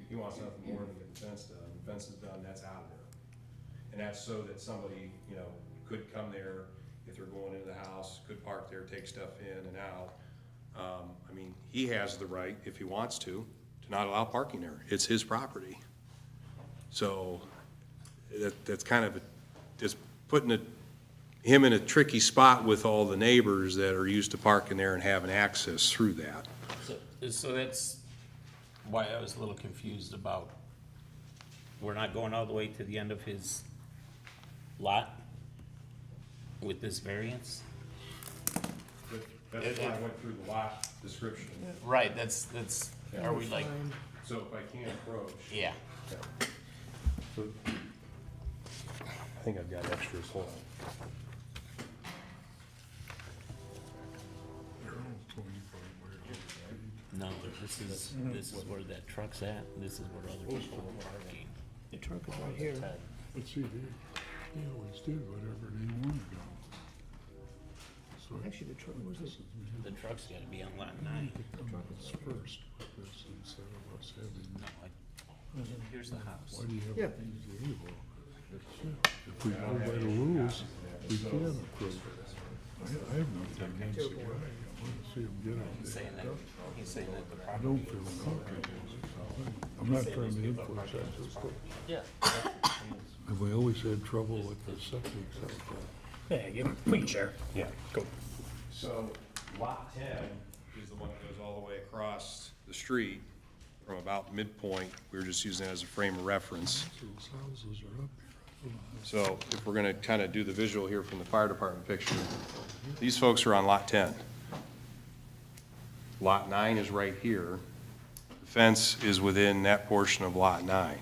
he wants nothing more than get the fence done. The fence is done, that's out of there. And that's so that somebody, could come there if they're going into the house, could park there, take stuff in and out. I mean, he has the right, if he wants to not allow parking there. It's his property. So that's kind of just putting him in a tricky spot with all the neighbors that are used to parking there and having access through that.
So that's why I was a little confused about, we're not going all the way to the end of his lot with this variance?
That's why I went through the lot description.
Right, that's, are we like,
Fine.
So if I can't approach.
yeah.
I think I've got extras, hold on.
No, this is where that truck's at, this is where other people are parking.
The truck is right here.
But see, they always did whatever they wanted to. So
Actually, the truck was this.
The truck's gotta be on lot 9.
it's first with this instead of us having,
No, here's the house.
why do you
Yeah.
have things to evil? If we go by the rules, we can approve it. I have nothing against the guy. I want to see him get out
He's
there.
saying that the
I
property.
don't feel comfortable. I'm not trying to influence that.
Yeah.
Have we always had trouble with the septic out there?
Yeah, we can share.
Yeah.
Go.
So lot 10 is the one that goes all the way across the street from about midpoint. We were just using it as a frame of reference.
Those houses are up here.
So if we're gonna kind of do the visual here from the fire department picture, these folks are on lot 10. Lot 9 is right here. The fence is within that portion of lot 9.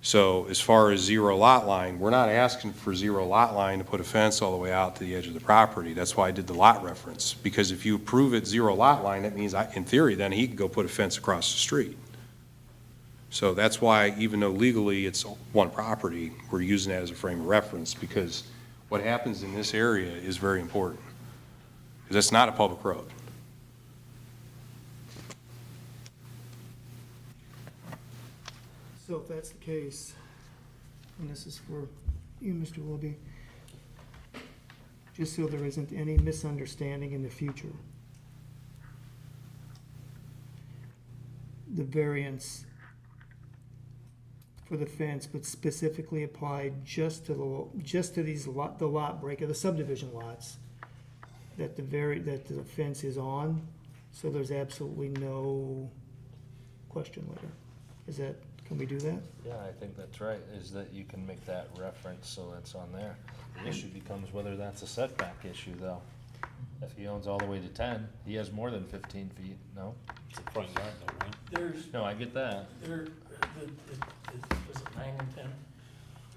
So as far as zero lot line, we're not asking for zero lot line to put a fence all the way out to the edge of the property. That's why I did the lot reference, because if you approve it zero lot line, that means, in theory, then he can go put a fence across the street. So that's why, even though legally it's one property, we're using that as a frame of reference, because what happens in this area is very important, because that's not a public road.
So if that's the case, and this is for you, Mr. Willoughby, just so there isn't any misunderstanding in the future, the variance for the fence would specifically apply just to the lot break of the subdivision lots that the fence is on, so there's absolutely no question later. Can we do that?
Yeah, I think that's right, is that you can make that reference so that's on there. The issue becomes whether that's a setback issue, though. If he owns all the way to 10, he has more than 15 feet, no?
It's a front yard though, right?
There's,
No, I get that.
was it 9 and 10?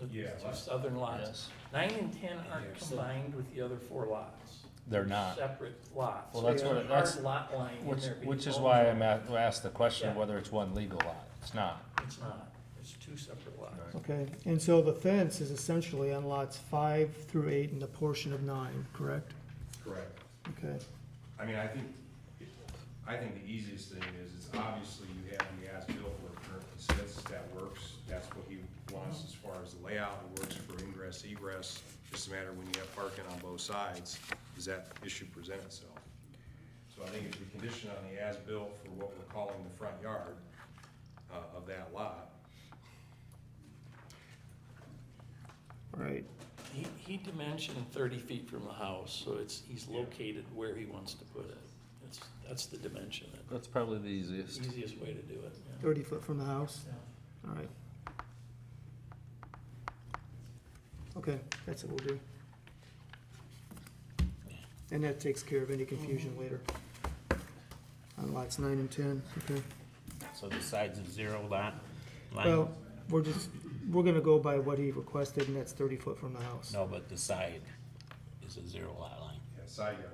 The
Yeah,
two southern lots.
Yes.
9 and 10 aren't combined with the other 4 lots.
They're not.
Separate lots.
Well, that's
So
what
there's
it-
a hard
that's-
lot line in there.
Which is
between
why
all of
I asked the question of
Yeah.
whether it's one legal lot. It's not.
them. It's not. It's 2 separate lots.
Okay, and so the fence is essentially on lots 5 through 8 and a portion of 9, correct?
Correct.
Okay,
I mean, I think the easiest thing is, it's obviously you have the as-built where it currently sits, that works. That's what he wants as far as the layout. It works for ingress, egress. Just a matter when you have parking on both sides, does that issue present itself? So I think if we condition on the as-built for what we're calling the front yard of that lot.
all right.
He dimensioned 30 feet from the house, so he's located where he wants to put it. That's the dimension,
That's probably the easiest.
easiest way to do it. yeah.
30 foot from the house?
Yeah.
All right. Okay, that's what we'll do. And that takes care of any confusion later. On lots 9 and 10, okay.
So the side's a zero lot line?
Well, we're gonna go by what he requested, and that's 30 foot from the house.
No, but the side is a zero lot line,
Yeah, side yard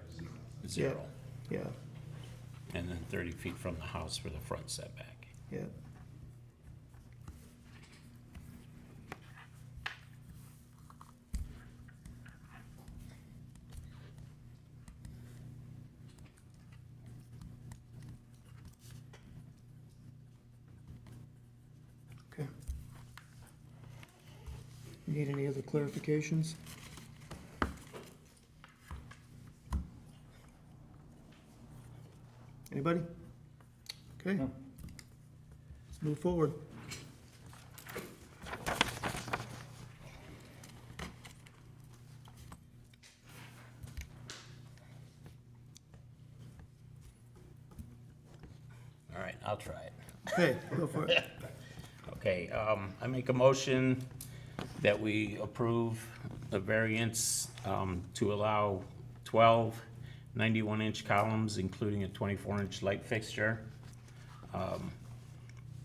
is zero.
zero.
Yeah,
And then 30 feet from the house for the front setback.
yeah. Okay. Need any other clarifications? Anybody? Okay.
No.
Let's move forward.
All right, I'll try it.
Okay, go for it.
Okay, I make a motion that we approve the variance to allow 12 91-inch columns, including a 24-inch light fixture,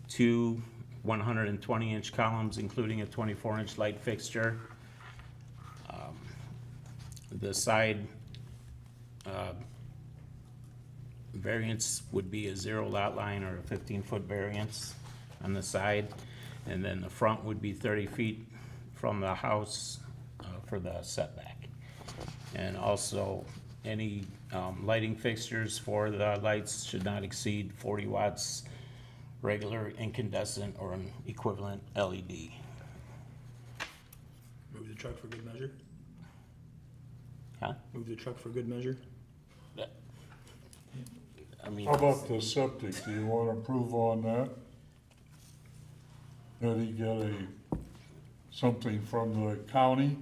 2 120-inch columns, including a 24-inch light fixture. The side variance would be a zero lot line or a 15-foot variance on the side. And then the front would be 30 feet from the house for the setback. And also, any lighting fixtures for the lights should not exceed 40 watts, regular, incandescent, or an equivalent LED.
Move the truck for good measure?
Huh?
Move the truck for good measure?
That- I mean,
How about the septic? Do you want to approve on that? That he get something from the county?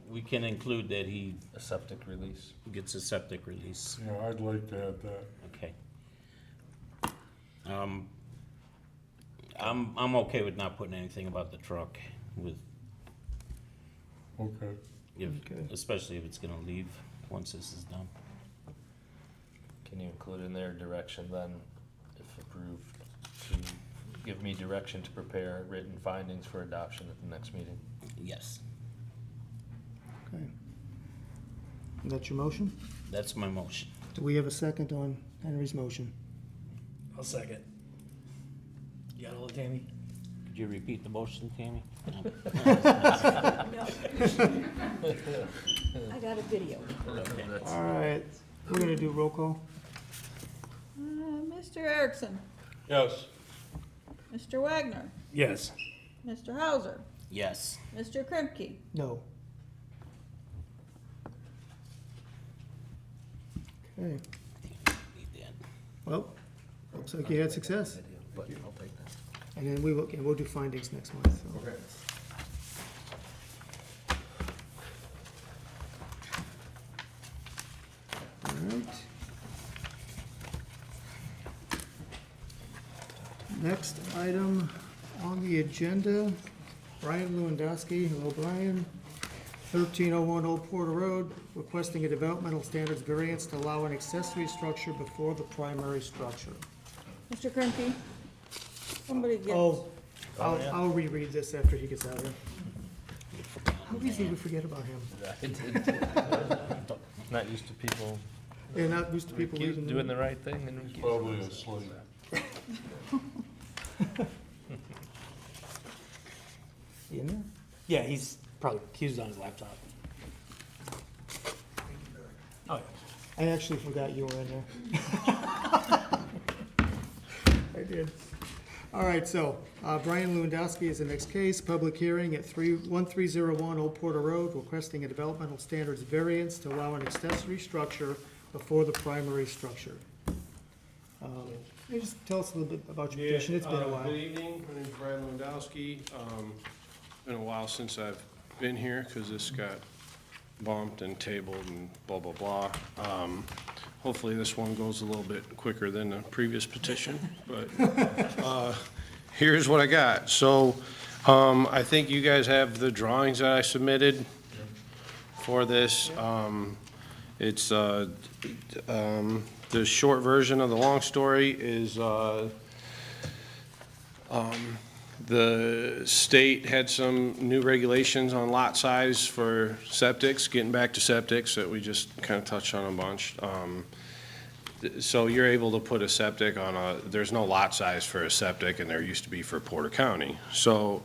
we can include that he
A septic release.
gets a septic release.
Yeah, I'd like to add that.
Okay. I'm okay with not putting anything about the truck with,
Okay.
especially if it's gonna leave once this is done.
Can you include in their direction then, if approved, to give me direction to prepare written findings for adoption at the next meeting?
Yes,
Okay. That's your motion?
that's my motion.
Do we have a second on Henry's motion?
I'll second. You got all it, Tammy?
Could you repeat the motion, Tammy?
I got a video.
All right, we're gonna do roll call.
Mr. Erickson,
Yes.
Mr. Wagner,
Yes.
Mr. Hauser,
Yes.
Mr. Kripke,
No. Okay,
Need that.
well, looks like you had success.
But I'll take that.
And then we'll do findings next month, so.
Okay.
All right. Next item on the agenda, Brian Lewandowski. Hello, Brian. 1301 Old Porter Road, requesting a developmental standards variance to allow an accessory structure before the primary structure.
Mr. Kripke. Somebody get.
Oh, I'll reread this after he gets out of here. How easy we forget about him.
Not used to people
Yeah, not used to people reading.
doing the right thing and recusing
Probably
themselves.
asleep.
He in there?
Yeah, he's he was on his laptop. Oh, yeah.
I actually forgot you were in there. I did. All right, so Brian Lewandowski is the next case, public hearing at 1301 Old Porter Road, requesting a developmental standards variance to allow an accessory structure before the primary structure. Can you just tell us a little bit about your petition? It's been a while.
Good evening, my name's Brian Lewandowski. Been a while since I've been here, because this got bumped and tabled and blah, blah, blah. Hopefully this one goes a little bit quicker than the previous petition, but here's what I got. So I think you guys have the drawings that I submitted for this. It's the short version of the long story is the state had some new regulations on lot size for septics, getting back to septics that we just kind of touched on a bunch. So you're able to put a septic on there's no lot size for a septic, and there used to be for Porter County. So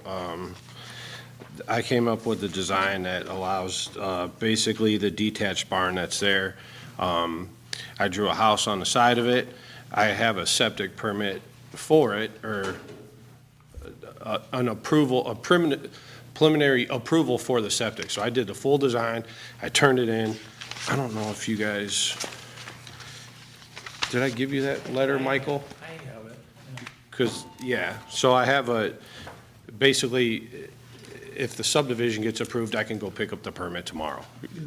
I came up with a design that allows basically the detached barn that's there. I drew a house on the side of it. I have a septic permit for it, or an approval, a preliminary approval for the septic. So I did the full design, I turned it in. I don't know if you guys, did I give you that letter, Michael?
I have it.
Because, yeah, so I have basically, if the subdivision gets approved, I can go pick up the permit tomorrow.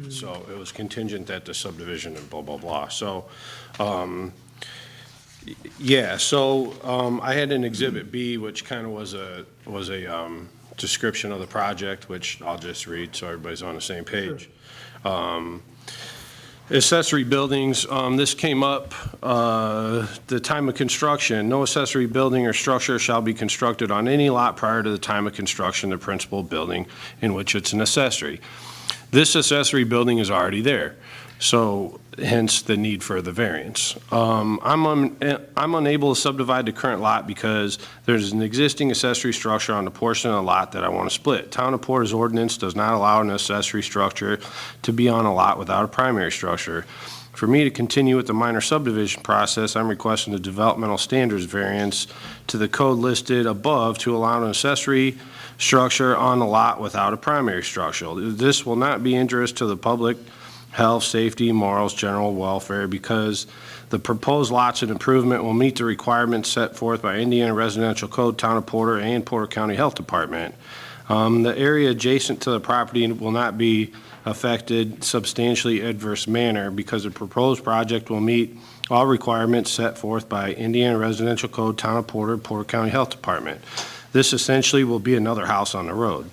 So it was contingent that the subdivision and blah, blah, blah. So, yeah, so I had an Exhibit B, which kind of was a description of the project, which I'll just read so everybody's on the same page. Accessory buildings, this came up, the time of construction. No accessory building or structure shall be constructed on any lot prior to the time of construction of the principal building in which it's an accessory. This accessory building is already there, so hence the need for the variance. I'm unable to subdivide the current lot because there's an existing accessory structure on the portion of the lot that I want to split. Town of Porter's ordinance does not allow an accessory structure to be on a lot without a primary structure. For me to continue with the minor subdivision process, I'm requesting the developmental standards variance to the code listed above to allow an accessory structure on the lot without a primary structure. This will not be injurious to the public health, safety, morals, general welfare, because the proposed lots and improvement will meet the requirements set forth by Indiana Residential Code, Town of Porter, and Porter County Health Department. The area adjacent to the property will not be
affected substantially adverse manner because the proposed project will meet all requirements set forth by Indiana Residential Code, Town of Porter, Porter County Health Department. This essentially will be another house on the road.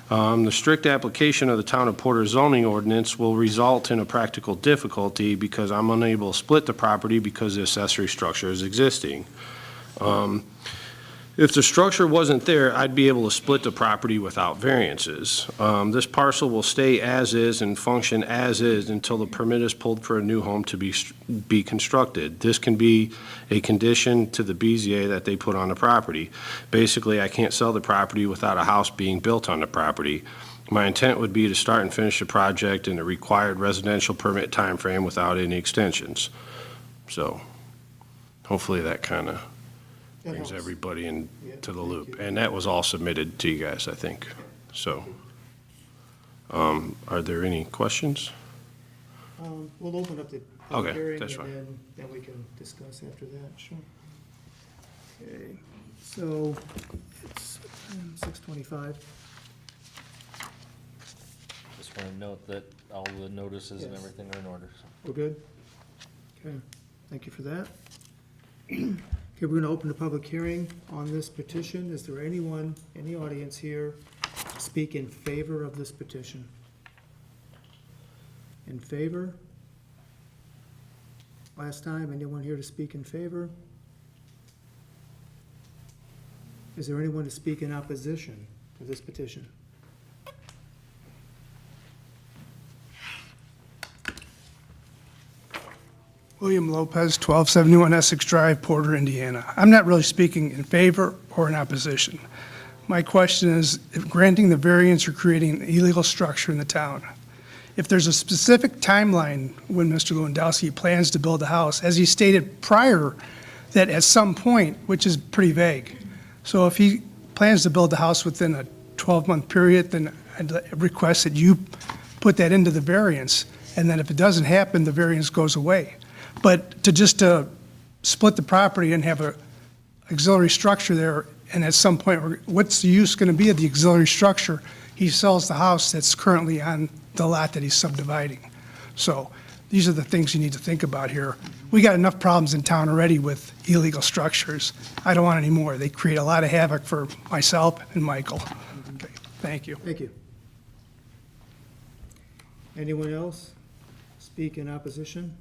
The strict application of the Town of Porter zoning ordinance will result in a practical difficulty because I'm unable to split the property because the accessory structure is existing. If the structure wasn't there, I'd be able to split the property without variances. This parcel will stay as is and function as is until the permit is pulled for a new home to be constructed. This can be a condition to the BZA that they put on the property. Basically, I can't sell the property without a house being built on the property. My intent would be to start and finish the project in the required residential permit timeframe without any extensions. So hopefully that kind of
That
brings
helps.
everybody
Yeah,
into the
thank
loop.
you.
And that was all submitted to you guys, I think. So, are there any questions?
We'll open up the
Okay,
public hearing,
that's
and
fine.
then we can discuss after that, sure. Okay, so it's 6:25.
Just want to note that all the notices and
Yes.
everything are in order, so.
We're good? Okay, thank you for that. Okay, we're gonna open the public hearing on this petition. Is there anyone in the audience here to speak in favor of this petition? In favor? Last time, anyone here to speak in favor? Is there anyone to speak in opposition to this petition?
William Lopez, 1271 Essex Drive, Porter, Indiana. I'm not really speaking in favor or in opposition. My question is, if granting the variance or creating an illegal structure in the town, if there's a specific timeline when Mr. Lewandowski plans to build a house, as he stated prior, that at some point, which is pretty vague. So if he plans to build a house within a 12-month period, then I'd request that you put that into the variance, and then if it doesn't happen, the variance goes away. But to split the property and have a auxiliary structure there, and at some point, what's the use going to be of the auxiliary structure? He sells the house that's currently on the lot that he's subdividing. So these are the things you need to think about here. We got enough problems in town already with illegal structures. I don't want any more. They create a lot of havoc for myself and Michael. Okay, thank you.
Thank you. Anyone else speak in opposition?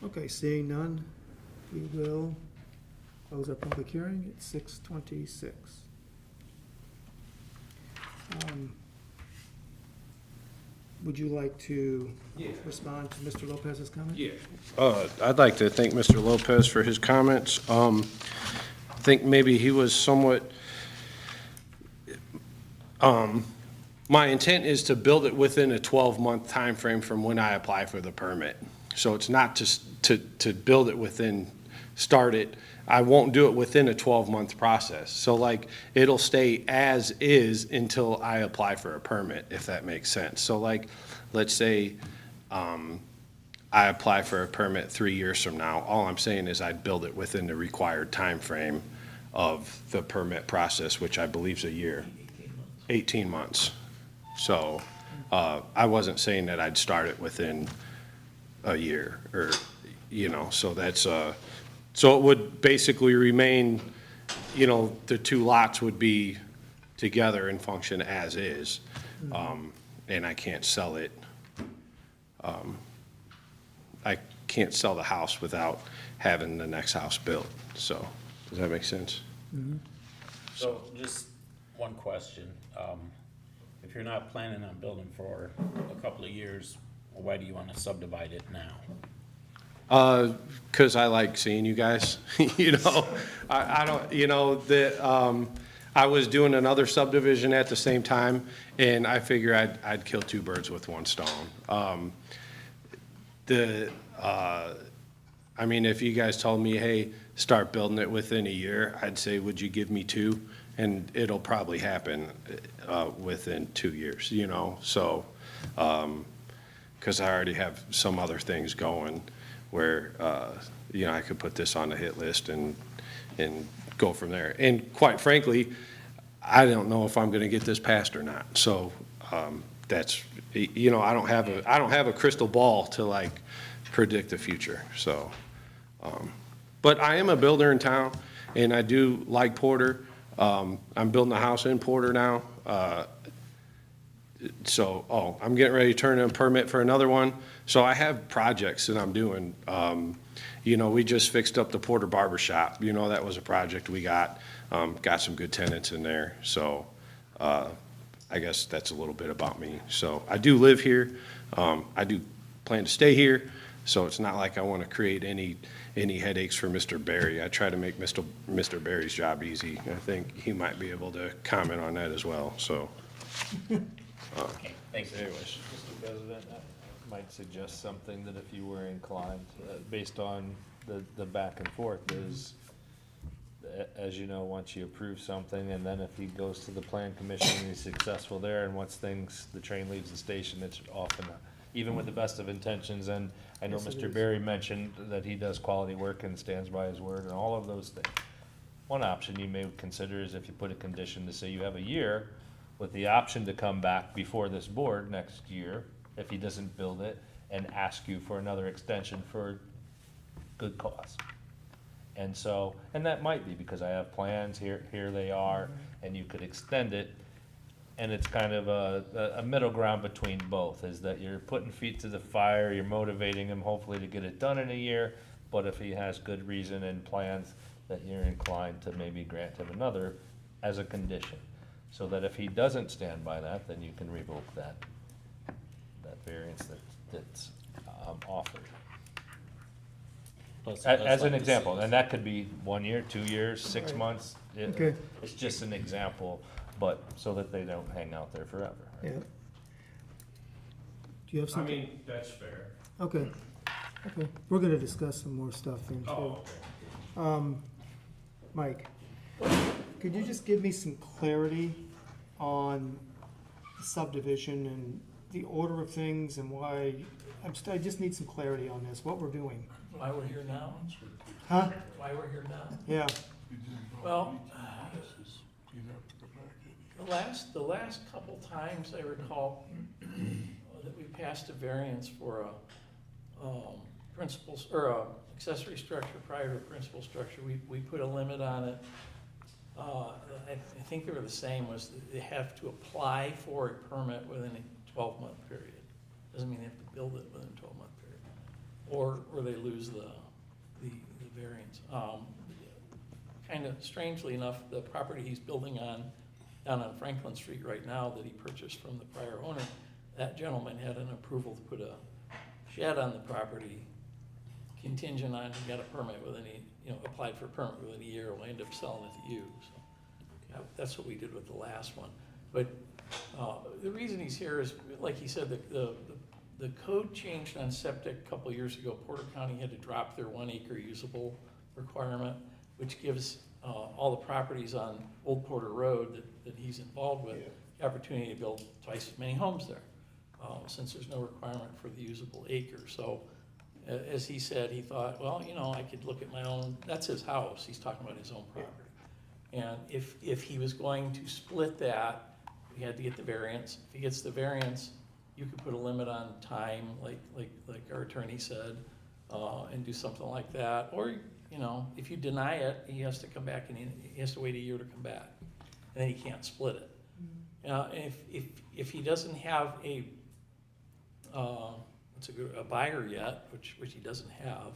Okay, seeing none, we will close our public hearing at 6:26. Would you like to respond to Mr. Lopez's comment?
Yeah. I'd like to thank Mr. Lopez for his comments. I think maybe he was somewhat, my intent is to build it within a 12-month timeframe from when I apply for the permit. So it's not just to build it within, start it. I won't do it within a 12-month process. So like, it'll stay as is until I apply for a permit, if that makes sense. So like, let's say, I apply for a permit 3 years from now. All I'm saying is I'd build it within the required time frame of the permit process, which I believe is a year. 18 months. So, I wasn't saying that I'd start it within a year, or, so that's, so it would basically remain, the two lots would be together and function as is. And I can't sell it. I can't sell the house without having the next house built. So, does that make sense?
So just one question. If you're not planning on building for a couple of years, why do you want to subdivide it now?
Because I like seeing you guys, I don't, I was doing another subdivision at the same time, and I figure I'd kill two birds with one stone. If you guys told me, hey, start building it within a year, I'd say, would you give me 2? And it'll probably happen within 2 years, so, because I already have some other things going where, I could put this on the hit list and go from there. And quite frankly, I don't know if I'm gonna get this passed or not, so, That's, you know, I don't have a crystal ball to like predict the future, so. But I am a builder in town, and I do like Porter. I'm building a house in Porter now. I'm getting ready to turn in a permit for another one. So I have projects that I'm doing. You know, we just fixed up the Porter Barber Shop. You know, that was a project we got. Got some good tenants in there. So I guess that's a little bit about me. So I do live here. I do plan to stay here. So it's not like I want to create any headaches for Mr. Barry. I try to make Mr. Barry's job easy. I think he might be able to comment on that as well, so.
Okay, thanks. Anyways, Mr. President, I might suggest something that if you were inclined, based on the back and forth is, as you know, once you approve something, and then if he goes to the plan commission and he's successful there, and once the train leaves the station, it's often, even with the best of intentions, and I know
Yes, it
Mr.
is.
Barry mentioned that he does quality work and stands by his word and all of those things. One option you may consider is if you put a condition to say you have a year with the option to come back before this board next year, if he doesn't build it, and ask you for another extension for good cause. And so, and that might be because I have plans, here they are, and you could extend it. And it's kind of a middle ground between both, is that you're putting feet to the fire, you're motivating him hopefully to get it done in a year, but if he has good reason and plans, that you're inclined to maybe grant him another as a condition. So that if he doesn't stand by that, then you can revoke that variance that's offered.
Plus,
As
that's
an
like
example, and that could be 1 year, 2 years, 6 months.
Okay.
It's just an example, but so that they don't hang out there forever.
Yeah. Do you have something?
that's fair.
Okay, okay. We're gonna discuss some more stuff then too. Mike, could you just give me some clarity on the subdivision and the order of things and why, I just need some clarity on this, what we're doing.
Why we're here now?
Huh?
Why we're here now?
Yeah,
Well, the last couple times I recall that we passed a variance for a principal, or a accessory structure prior to a principal structure, we put a limit on it. I think they were the same, was that they have to apply for a permit within a 12-month period. Doesn't mean they have to build it within a 12-month period. Or they lose the variance. Kind of strangely enough, the property he's building on, down on Franklin Street right now that he purchased from the prior owner, that gentleman had an approval to put a shed on the property contingent on he got a permit within applied for a permit within a year, we'll end up selling it to you, so. That's what we did with the last one. But the reason he's here is, like he said, the code changed on septic a couple of years ago. Porter County had to drop their 1 acre usable requirement, which gives all the properties on Old Porter Road that he's involved with the opportunity to build twice as many homes there, since there's no requirement for the usable acre. So as he said, he thought, well, I could look at my own, that's his house, he's talking about his own property. And if he was going to split that, he had to get the variance. If he gets the variance, you could put a limit on time, like our attorney said, and do something like that. Or, if you deny it, he has to come back and he has to wait a year to come back. And then he can't split it. If he doesn't have a buyer yet, which he doesn't have,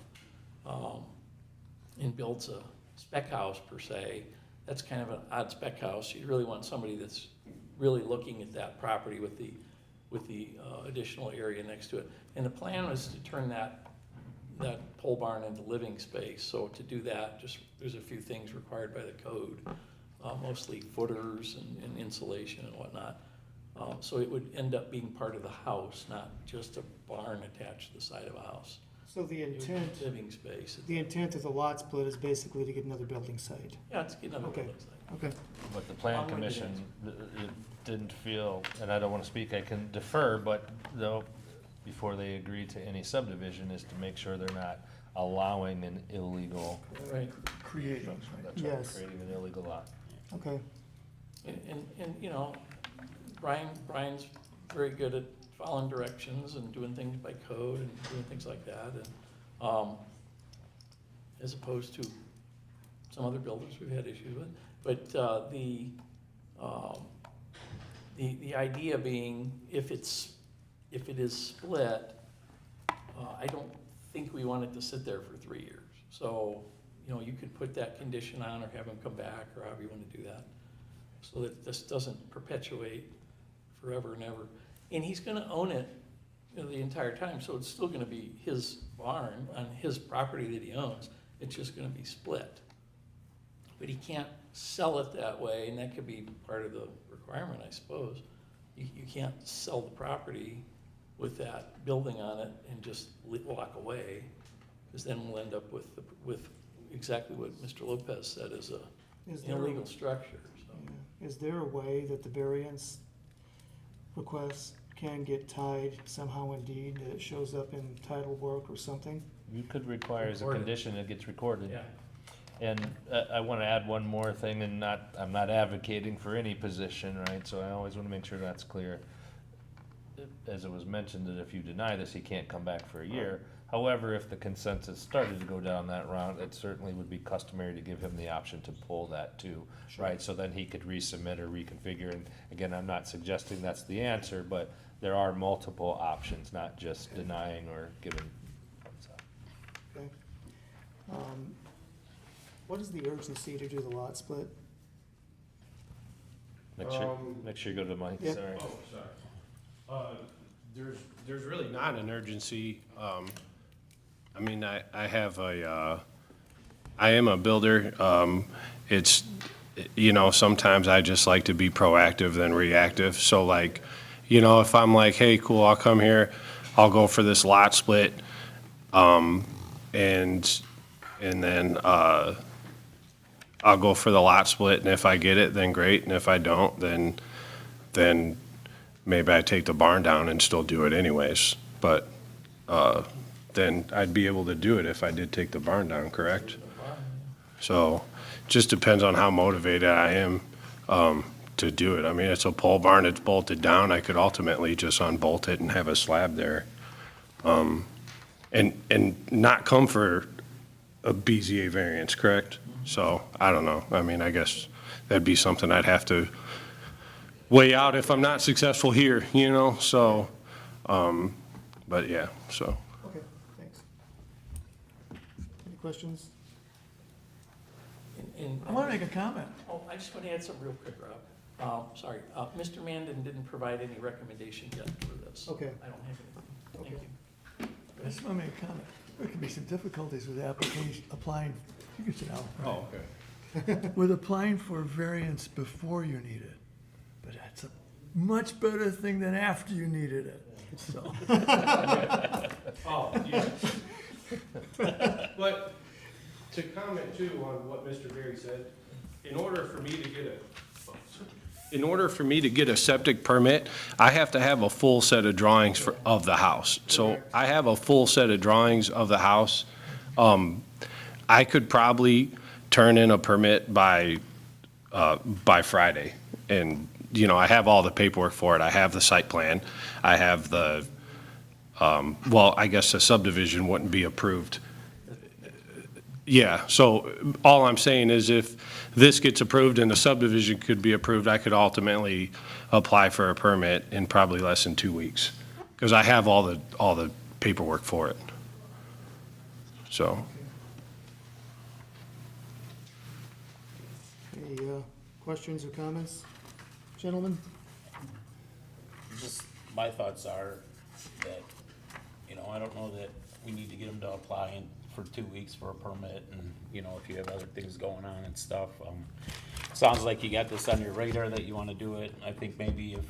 and builds a spec house per se, that's kind of an odd spec house. You really want somebody that's really looking at that property with the additional area next to it. And the plan was to turn that pole barn into living space. So to do that, there's a few things required by the code, mostly footers and insulation and whatnot. So it would end up being part of the house, not just a barn attached to the side of a house.
so the
It would be
intent,
living space.
the intent of the lot split is basically to get another building site.
Yeah, it's getting another
Okay.
building site.
Okay,
But the plan
Long-winded
commission it didn't feel, and I don't want to speak, I can defer, but though, before they agree to any subdivision, is to make sure they're not allowing an illegal,
Right.
Creating.
that's right,
Yes.
creating an illegal lot.
okay,
And Brian's very good at following directions and doing things by code and doing things like that, and, as opposed to some other builders we've had issues with. But, the idea being, if it is split, I don't think we want it to sit there for 3 years. So, you know, you could put that condition on or have him come back, or however you want to do that, so that this doesn't perpetuate forever and ever. And he's gonna own it, you know, the entire time, so it's still gonna be his barn on his property that he owns. It's just gonna be split. But he can't sell it that way, and that could be part of the requirement, I suppose. You can't sell the property with that building on it and just walk away, because then we'll end up with exactly what Mr. Lopez said is an illegal structure, so.
Is there a way that the variance request can get tied somehow in deed, that it shows up in title work or something?
You could require as a
Recorded.
condition it gets recorded.
Yeah.
And I want to add one more thing, and I'm not advocating for any position, right? So I always want to make sure that's clear. As it was mentioned, that if you deny this, he can't come back for a year. However, if the consensus started to go down that route, it certainly would be customary to give him the option to pull that too, right? So then he could resubmit or reconfigure. And again, I'm not suggesting that's the answer, but there are multiple options, not just denying or giving. So.
Okay. What is the urgency to do the lot split?
Make sure you go to the mic,
Yeah.
sorry.
Oh, sorry. There's really not an urgency. I mean, I am a builder. It's, you know, sometimes I just like to be proactive than reactive. So like, you know, if I'm like, hey, cool, I'll come here, I'll go for this lot split, and then, I'll go for the lot split, and if I get it, then great, and if I don't, then maybe I take the barn down and still do it anyways. But, then I'd be able to do it if I did take the barn down, correct? So, just depends on how motivated I am, to do it. I mean, it's a pole barn, it's bolted down, I could ultimately just unbolt it and have a slab there. And not come for a BZA variance, correct? So, I don't know. I mean, I guess that'd be something I'd have to weigh out if I'm not successful here, you know, so, but yeah, so.
Okay, thanks. Any questions?
I want to make a comment.
Oh, I just want to add something real quick, Rob. Sorry, Mr. Mandan didn't provide any recommendation yet for this.
Okay.
I don't have anything. Thank
Okay.
you.
I just want to make a comment. There can be some difficulties with applying, you can sit down.
Oh, okay.
With applying for variance before you need it. But that's a much better thing than after you needed it, so.
Oh, yeah. But to comment too on what Mr. Berry said, in order for me to get a septic permit, I have to have a full set of drawings of the house. So I have a full set of drawings of the house. I could probably turn in a permit by Friday. And, you know, I have all the paperwork for it. I have the site plan. I have the, well, I guess the subdivision wouldn't be approved. Yeah, so all I'm saying is if this gets approved and the subdivision could be approved, I could ultimately apply for a permit in probably less than 2 weeks. Because I have all the paperwork for it. So.
Any questions or comments, gentlemen?
Just, my thoughts are that, you know, I don't know that we need to get them to apply for 2 weeks for a permit, and, you know, if you have other things going on and stuff. Sounds like you got this on your radar that you wanna do it. I think maybe if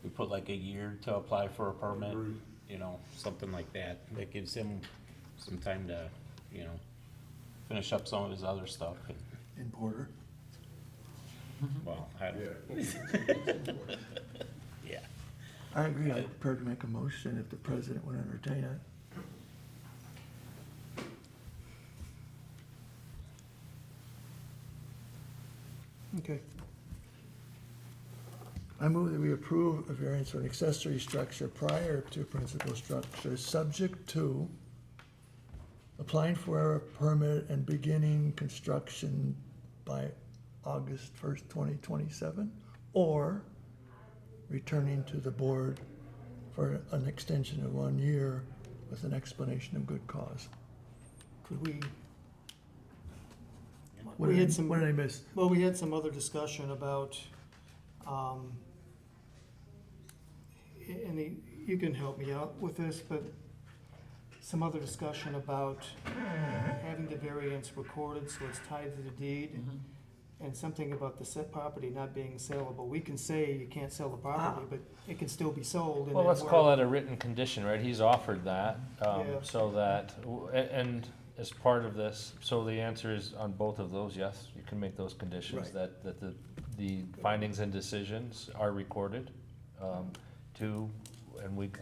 we put like a year to apply for a permit, you know, something like that, that gives him some time to, you know, finish up some of his other stuff.
In Porter.
Well, I don't. Yeah.
I agree. I'm prepared to make a motion if the president would entertain it.
Okay.
I move that we approve a variance for an accessory structure prior to principal structure, subject to applying for a permit and beginning construction by August 1st, 2027, or returning to the board for an extension of 1 year with an explanation of good cause.
Could we,
What
We
did
had
I-
some-
what did I miss?
well, we had some other discussion about, and you can help me out with this, but some other discussion about having the variance recorded so it's tied to the deed, and something about the set property not being saleable. We can say you can't sell the property, but it can still be sold. and
Well,
then
let's
we're-
call that a written condition, right? He's offered that,
Yeah.
so that, and as part of this, so the answer is on both of those, yes, you can make those conditions,
Right.
that the findings and decisions are recorded. And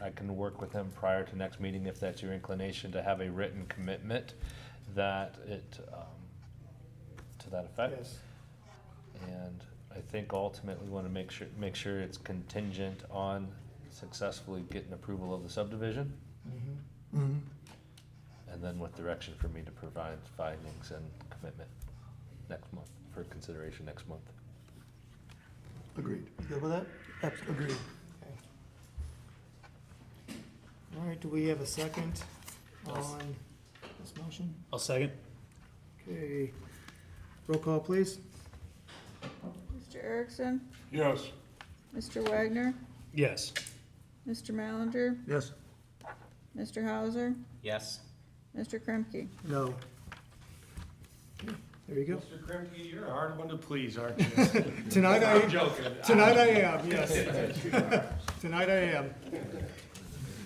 I can work with him prior to next meeting, if that's your inclination, to have a written commitment that to that effect.
Yes.
And I think ultimately we want to make sure it's contingent on successfully getting approval of the subdivision,
Mhm.
and then with direction for me to provide findings and commitment next month, for consideration next month.
Agreed.
Good with that?
Agreed.
All right, do we have a second on this motion?
I'll second.
Okay, roll call, please.
Mr. Erickson?
Yes.
Mr. Wagner?
Yes.
Mr. Malinger?
Yes.
Mr. Hauser?
Yes.
Mr. Kremke?
No. Okay, there you go.
Mr. Kremke, you're a hard one to please, aren't you?
Tonight I,
I'm joking.
tonight I am, yes. Tonight I am.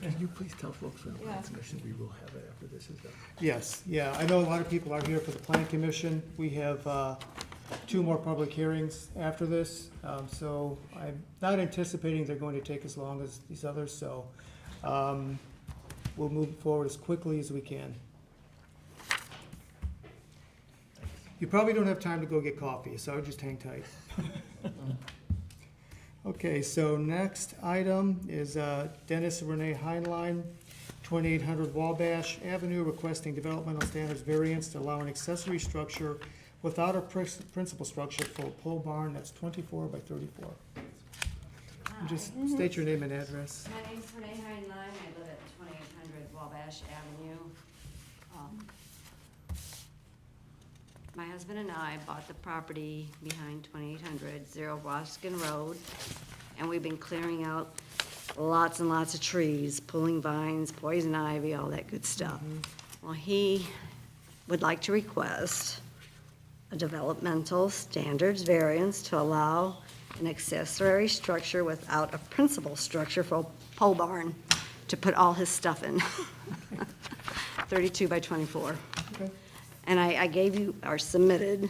Can you please tell folks on the
Yeah.
plan commission, we will have it after this is done?
Yes, yeah, I know a lot of people are here for the plan commission. We have 2 more public hearings after this, so I'm not anticipating they're going to take as long as these others, so we'll move forward as quickly as we can. You probably don't have time to go get coffee, so just hang tight. Okay, so next item is Dennis and Renee Heinlein, 2800 Wabash Avenue, requesting developmental standards variance to allow an accessory structure without a principal structure for a pole barn that's 24 by 34. And just state your name and address.
My name's Renee Heinlein, I live at 2800 Wabash Avenue. My husband and I bought the property behind 2800, 0 Boston Road, and we've been clearing out lots and lots of trees, pulling vines, poison ivy, all that good stuff. Well, he would like to request a developmental standards variance to allow an accessory structure without a principal structure for a pole barn to put all his stuff in. 32 by 24.
Okay.
And I gave you, or submitted,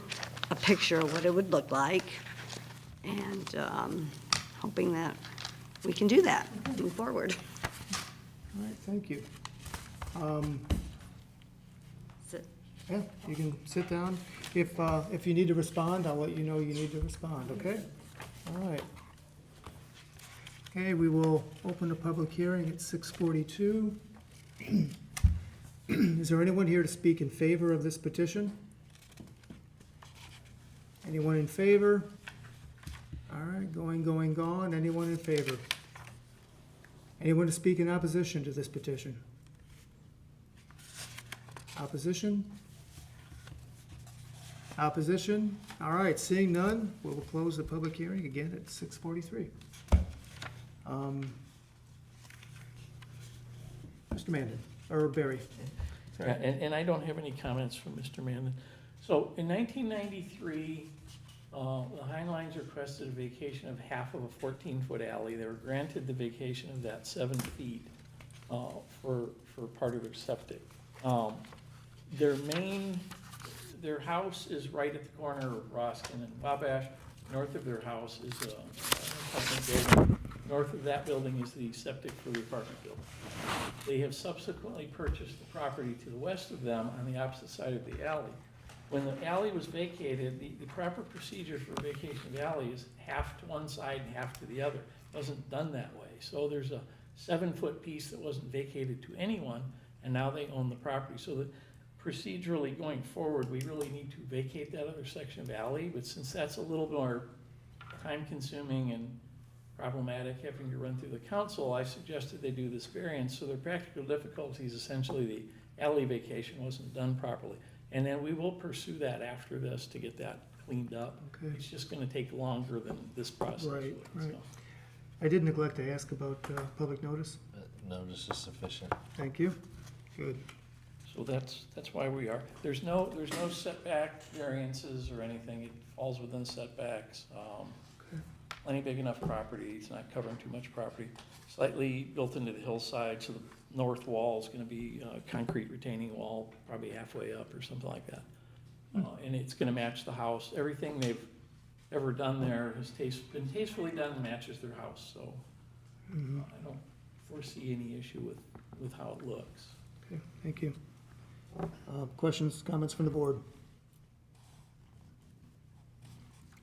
a picture of what it would look like, and hoping that we can do that, move forward.
All right, thank you.
Sit.
Yeah, you can sit down. If you need to respond, I'll let you know you need to respond, okay? All right. Okay, we will open the public hearing at 6:42. Is there anyone here to speak in favor of this petition? Anyone in favor? All right, gone. Anyone in favor? Anyone to speak in opposition to this petition? Opposition? Opposition? All right, seeing none, we will close the public hearing again at 6:43. Mr. Mandan, or Barry. Sorry.
And I don't have any comments from Mr. Mandan. So in 1993, the Heinleins requested a vacation of half of a 14-foot alley. They were granted the vacation of that 7 feet for part of their septic. Their house is right at the corner of Roskin and Wabash. North of their house is an apartment building. North of that building is the septic for the apartment building. They have subsequently purchased the property to the west of them on the opposite side of the alley. when the alley was vacated, the proper procedure for vacation of alley is half to one side and half to the other. It wasn't done that way. So there's a 7-foot piece that wasn't vacated to anyone, and now they own the property. So that procedurally going forward, we really need to vacate that other section of alley, but since that's a little more time-consuming and problematic having to run through the council, I suggested they do this variance. So their practical difficulties, essentially the alley vacation wasn't done properly. And then we will pursue that after this to get that cleaned up.
Okay.
It's just gonna take longer than this process
Right,
would,
right.
so.
I did neglect to ask about public notice.
Notice is sufficient.
Thank you. Good.
So that's why we are. There's no setback variances or anything. It falls within setbacks. Plenty big enough property. It's not covering too much property. Slightly built into the hillside, so the north wall is gonna be a concrete retaining wall, probably halfway up or something like that. And it's gonna match the house. Everything they've ever done there has been tastefully done and matches their house, so I don't foresee any issue with how it looks.
Okay, thank you. Questions, comments from the board?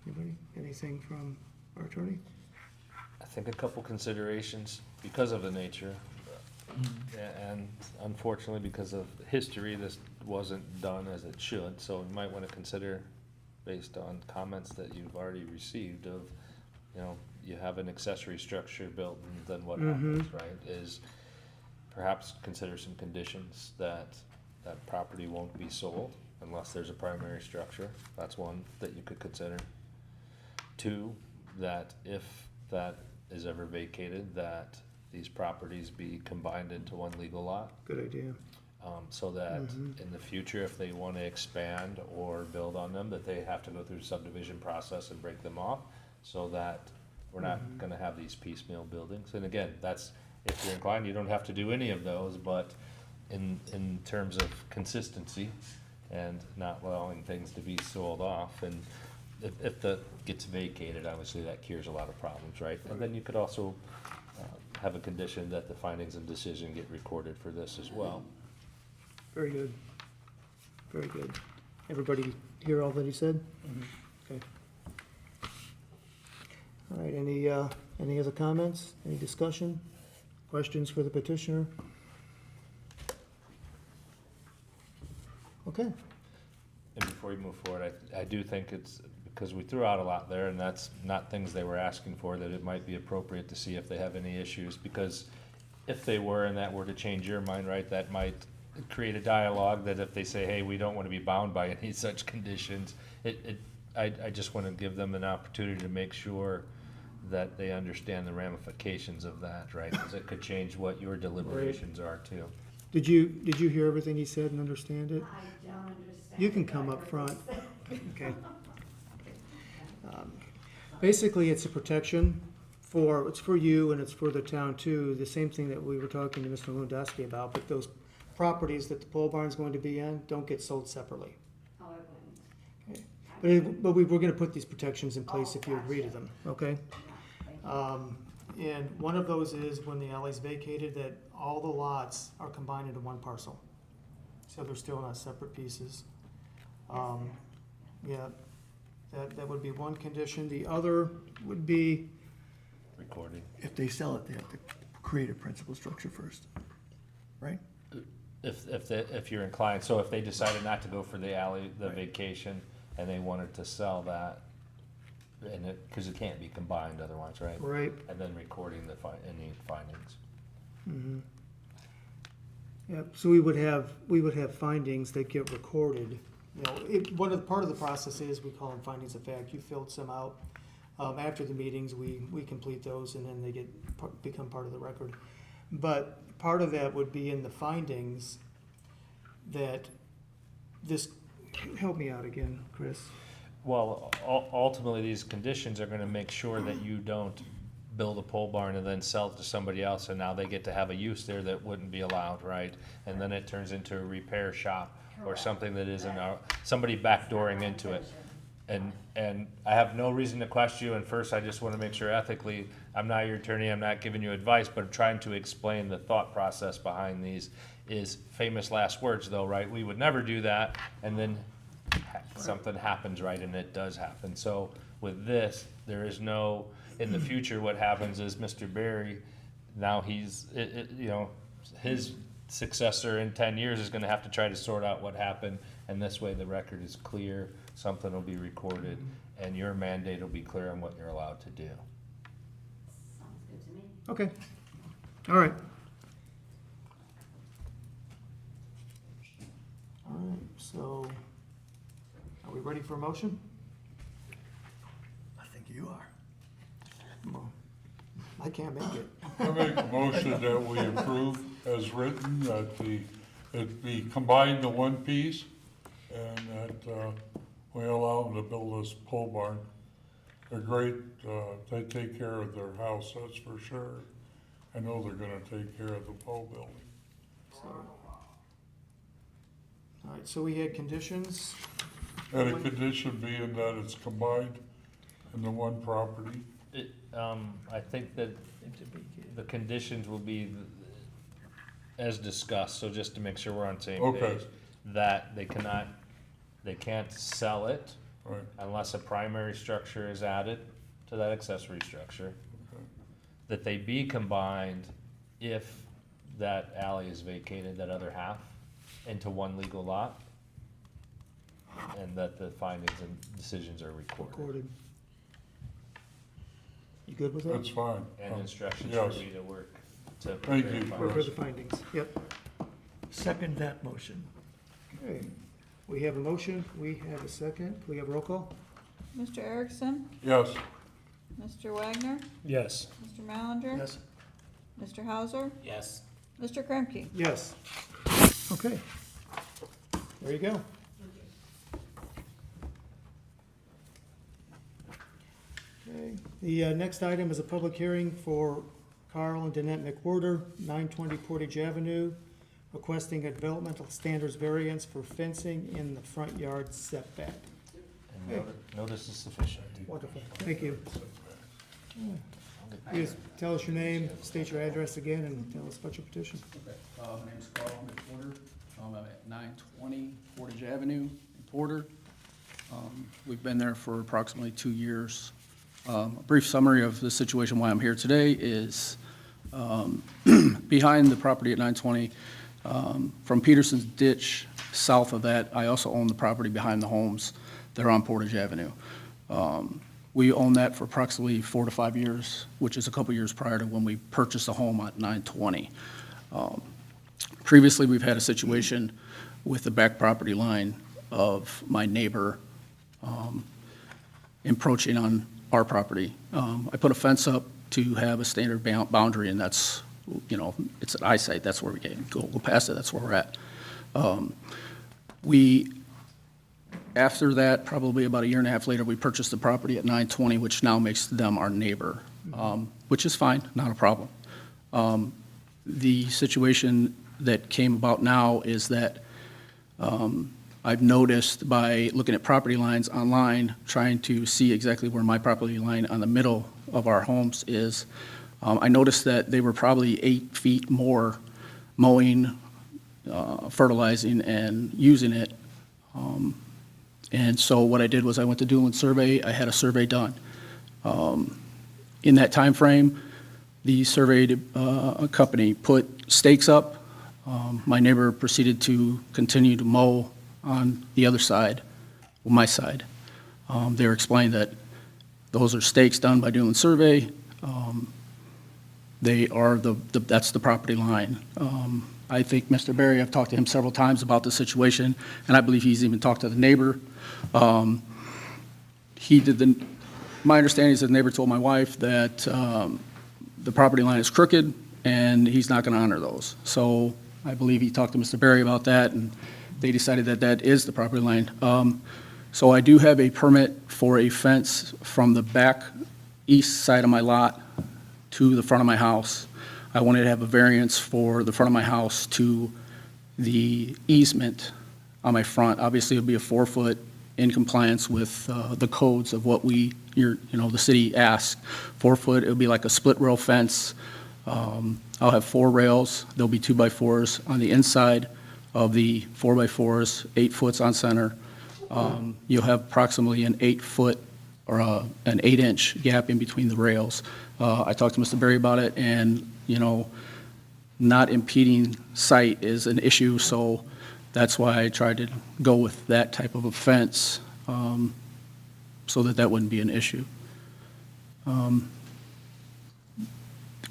Anybody? Anything from our attorney?
I think a couple considerations because of the nature, and unfortunately because of history, this wasn't done as it should, so we might want to consider, based on comments that you've already received of, you know, you have an accessory structure built and then what happens, right, is perhaps consider some conditions that that property won't be sold unless there's a primary structure. That's one that you could consider. Two, that if that is ever vacated, that these properties be combined into one legal lot.
Good idea.
So that in the future, if they want to expand or build on them, that they have to go through the subdivision process and break them off, so that we're not gonna have these piecemeal buildings. And again, that's, if you're inclined, you don't have to do any of those, but in terms of consistency and not allowing things to be sold off, and if that gets vacated, obviously that cures a lot of problems, right? And then you could also have a condition that the findings and decision get recorded for this as well.
Very good. Very good. Everybody hear all that he said? Okay. All right, any other comments, any discussion, questions for the petitioner? Okay,
And before you move forward, I do think it's, because we threw out a lot there, and that's not things they were asking for, that it might be appropriate to see if they have any issues, because if they were, and that were to change your mind, right, that might create a dialogue that if they say, hey, we don't want to be bound by any such conditions, I just want to give them an opportunity to make sure that they understand the ramifications of that, right? Because it could change what your deliberations are too.
did you hear everything he said and understand it?
I don't understand.
You can come up front. Okay. Basically, it's a protection it's for you and it's for the town too, the same thing that we were talking to Mr. Lewandowski about, but those properties that the pole barn's going to be in don't get sold separately.
Oh, it wouldn't.
But we're gonna put these protections in place if you agree to them, okay? And one of those is when the alley's vacated, that all the lots are combined into one parcel. So they're still not separate pieces. Yeah, that would be one condition. The other would be,
Recording.
If they sell it, they have to create a principal structure first, right?
If you're inclined, so if they decided not to go for the alley, the vacation, and they wanted to sell that, and because it can't be combined otherwise, right?
right,
And then recording any findings.
yeah, so we would have findings that get recorded. You know, part of the process is, we call them findings of fact. You filled some out. After the meetings, we complete those, and then they become part of the record. But part of that would be in the findings that this, help me out again, Chris.
Well, ultimately, these conditions are gonna make sure that you don't build a pole barn and then sell it to somebody else, and now they get to have a use there that wouldn't be allowed, right? And then it turns into a repair shop or something that isn't, somebody backdooring into it. And I have no reason to question you, and first, I just wanna make sure ethically, I'm not your attorney, I'm not giving you advice, but I'm trying to explain the thought process behind these is famous last words though, right? We would never do that, and then something happens, right, and it does happen. So with this, there is no, in the future, what happens is Mr. Berry, now he's, you know, his successor in 10 years is gonna have to try to sort out what happened, and this way the record is clear, something will be recorded, and your mandate will be clear on what you're allowed to do.
Sounds good to me.
Okay, all right. All right, so, are we ready for a motion?
I think you are.
Well, I can't make it.
I make a motion that we approve as written, that it be combined to one piece, and that, we allow them to build this pole barn. They're great, they take care of their house, that's for sure. I know they're gonna take care of the pole building.
All right, so we had conditions.
And a condition being that it's combined into one property.
I think that the conditions will be as discussed, so just to make sure we're on the same
Okay.
page. That they can't sell it
Right.
unless a primary structure is added to that accessory structure.
Okay.
That they be combined if that alley is vacated, that other half, into one legal lot. And that the findings and decisions are recorded.
Recorded. You good with that?
That's fine.
And instructions
Yes.
for me to work to
Thank
prepare
you.
For
findings.
the findings, yep.
Second that motion.
Okay, we have a motion, we have a second, can we have roll call?
Mr. Erickson?
Yes,
Mr. Wagner?
Yes.
Mr. Malinger?
Yes?
Mr. Hauser?
Yes.
Mr. Kremke?
Yes. Okay. There you go. Okay, the next item is a public hearing for Carl and Danette McWhorter, 920 Portage Avenue, requesting a developmental standards variance for fencing in the front yard setback.
And notice is sufficient.
Wonderful, thank you. Please tell us your name, state your address again, and tell us about your petition.
My name's Carl McWhorter. I'm at 920 Portage Avenue in Porter. We've been there for approximately 2 years. A brief summary of the situation why I'm here today is behind the property at 920, from Peterson's Ditch, south of that, I also own the property behind the homes that are on Portage Avenue. We own that for approximately 4 to 5 years, which is a couple years prior to when we purchased a home at 920. Previously, we've had a situation with the back property line of my neighbor encroaching on our property. I put a fence up to have a standard boundary, and that's, you know, it's an eyesight, that's where we go past it, that's where we're at. After that, probably about a year and a half later, we purchased the property at 920, which now makes them our neighbor, which is fine, not a problem. The situation that came about now is that I've noticed by looking at property lines online, trying to see exactly where my property line on the middle of our homes is, I noticed that they were probably 8 feet more mowing, fertilizing, and using it. And so what I did was I went to Doolin Survey, I had a survey done. In that time frame, the survey company put stakes up. My neighbor proceeded to continue to mow on the other side, my side. They were explained that those are stakes done by Doolin Survey. They are that's the property line. I think Mr. Berry, I've talked to him several times about the situation, and I believe he's even talked to the neighbor. My understanding is that the neighbor told my wife that the property line is crooked, and he's not going to honor those. So I believe he talked to Mr. Berry about that, and they decided that that is the property line. So I do have a permit for a fence from the back east side of my lot to the front of my house. I wanted to have a variance for the front of my house to the easement on my front. Obviously, it would be a 4-foot in compliance with the codes of what the city asks. 4 foot, it would be like a split rail fence. I'll have 4 rails. There'll be 2x4s on the inside of the 4x4s, 8 foot on center. You'll have approximately an 8-foot or an 8-inch gap in between the rails. I talked to Mr. Berry about it, and, not impeding sight is an issue, so that's why I tried to go with that type of a fence, so that wouldn't be an issue.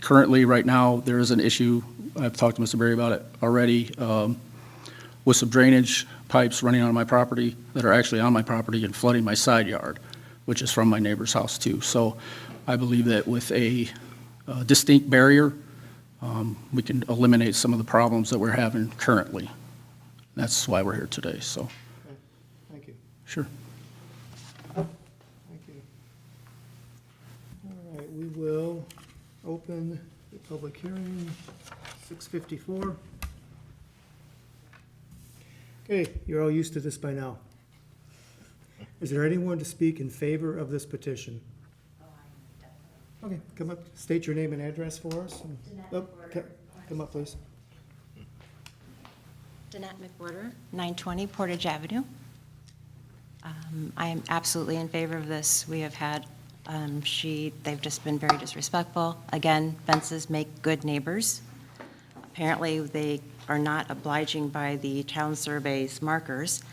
Currently, right now, there is an issue, I've talked to Mr. Berry about it already, with some drainage pipes running on my property that are actually on my property and flooding my side yard, which is from my neighbor's house too. So I believe that with a distinct barrier, we can eliminate some of the problems that we're having currently. That's why we're here today, so,
Okay, thank you.
sure.
Thank you. All right, we will open the public hearing, 6:54. Okay, you're all used to this by now. Is there anyone to speak in favor of this petition? Okay, come up, state your name and address for us. Oh, come up, please.
Danette McWhorter, 920 Portage Avenue. I am absolutely in favor of this. We have had, they've just been very disrespectful. Again, fences make good neighbors. Apparently, they are not obliging by the town survey's markers.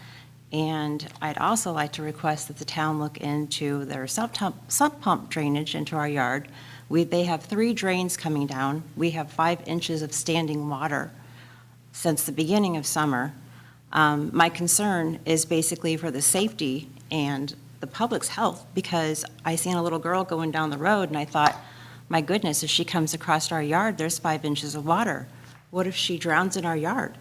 And I'd also like to request that the town look into their sump pump drainage into our yard. They have 3 drains coming down. We have 5 inches of standing water since the beginning of summer. My concern is basically for the safety and the public's health, because I seen a little girl going down the road and I thought, my goodness, if she comes across our yard, there's 5 inches of water. What if she drowns in our yard?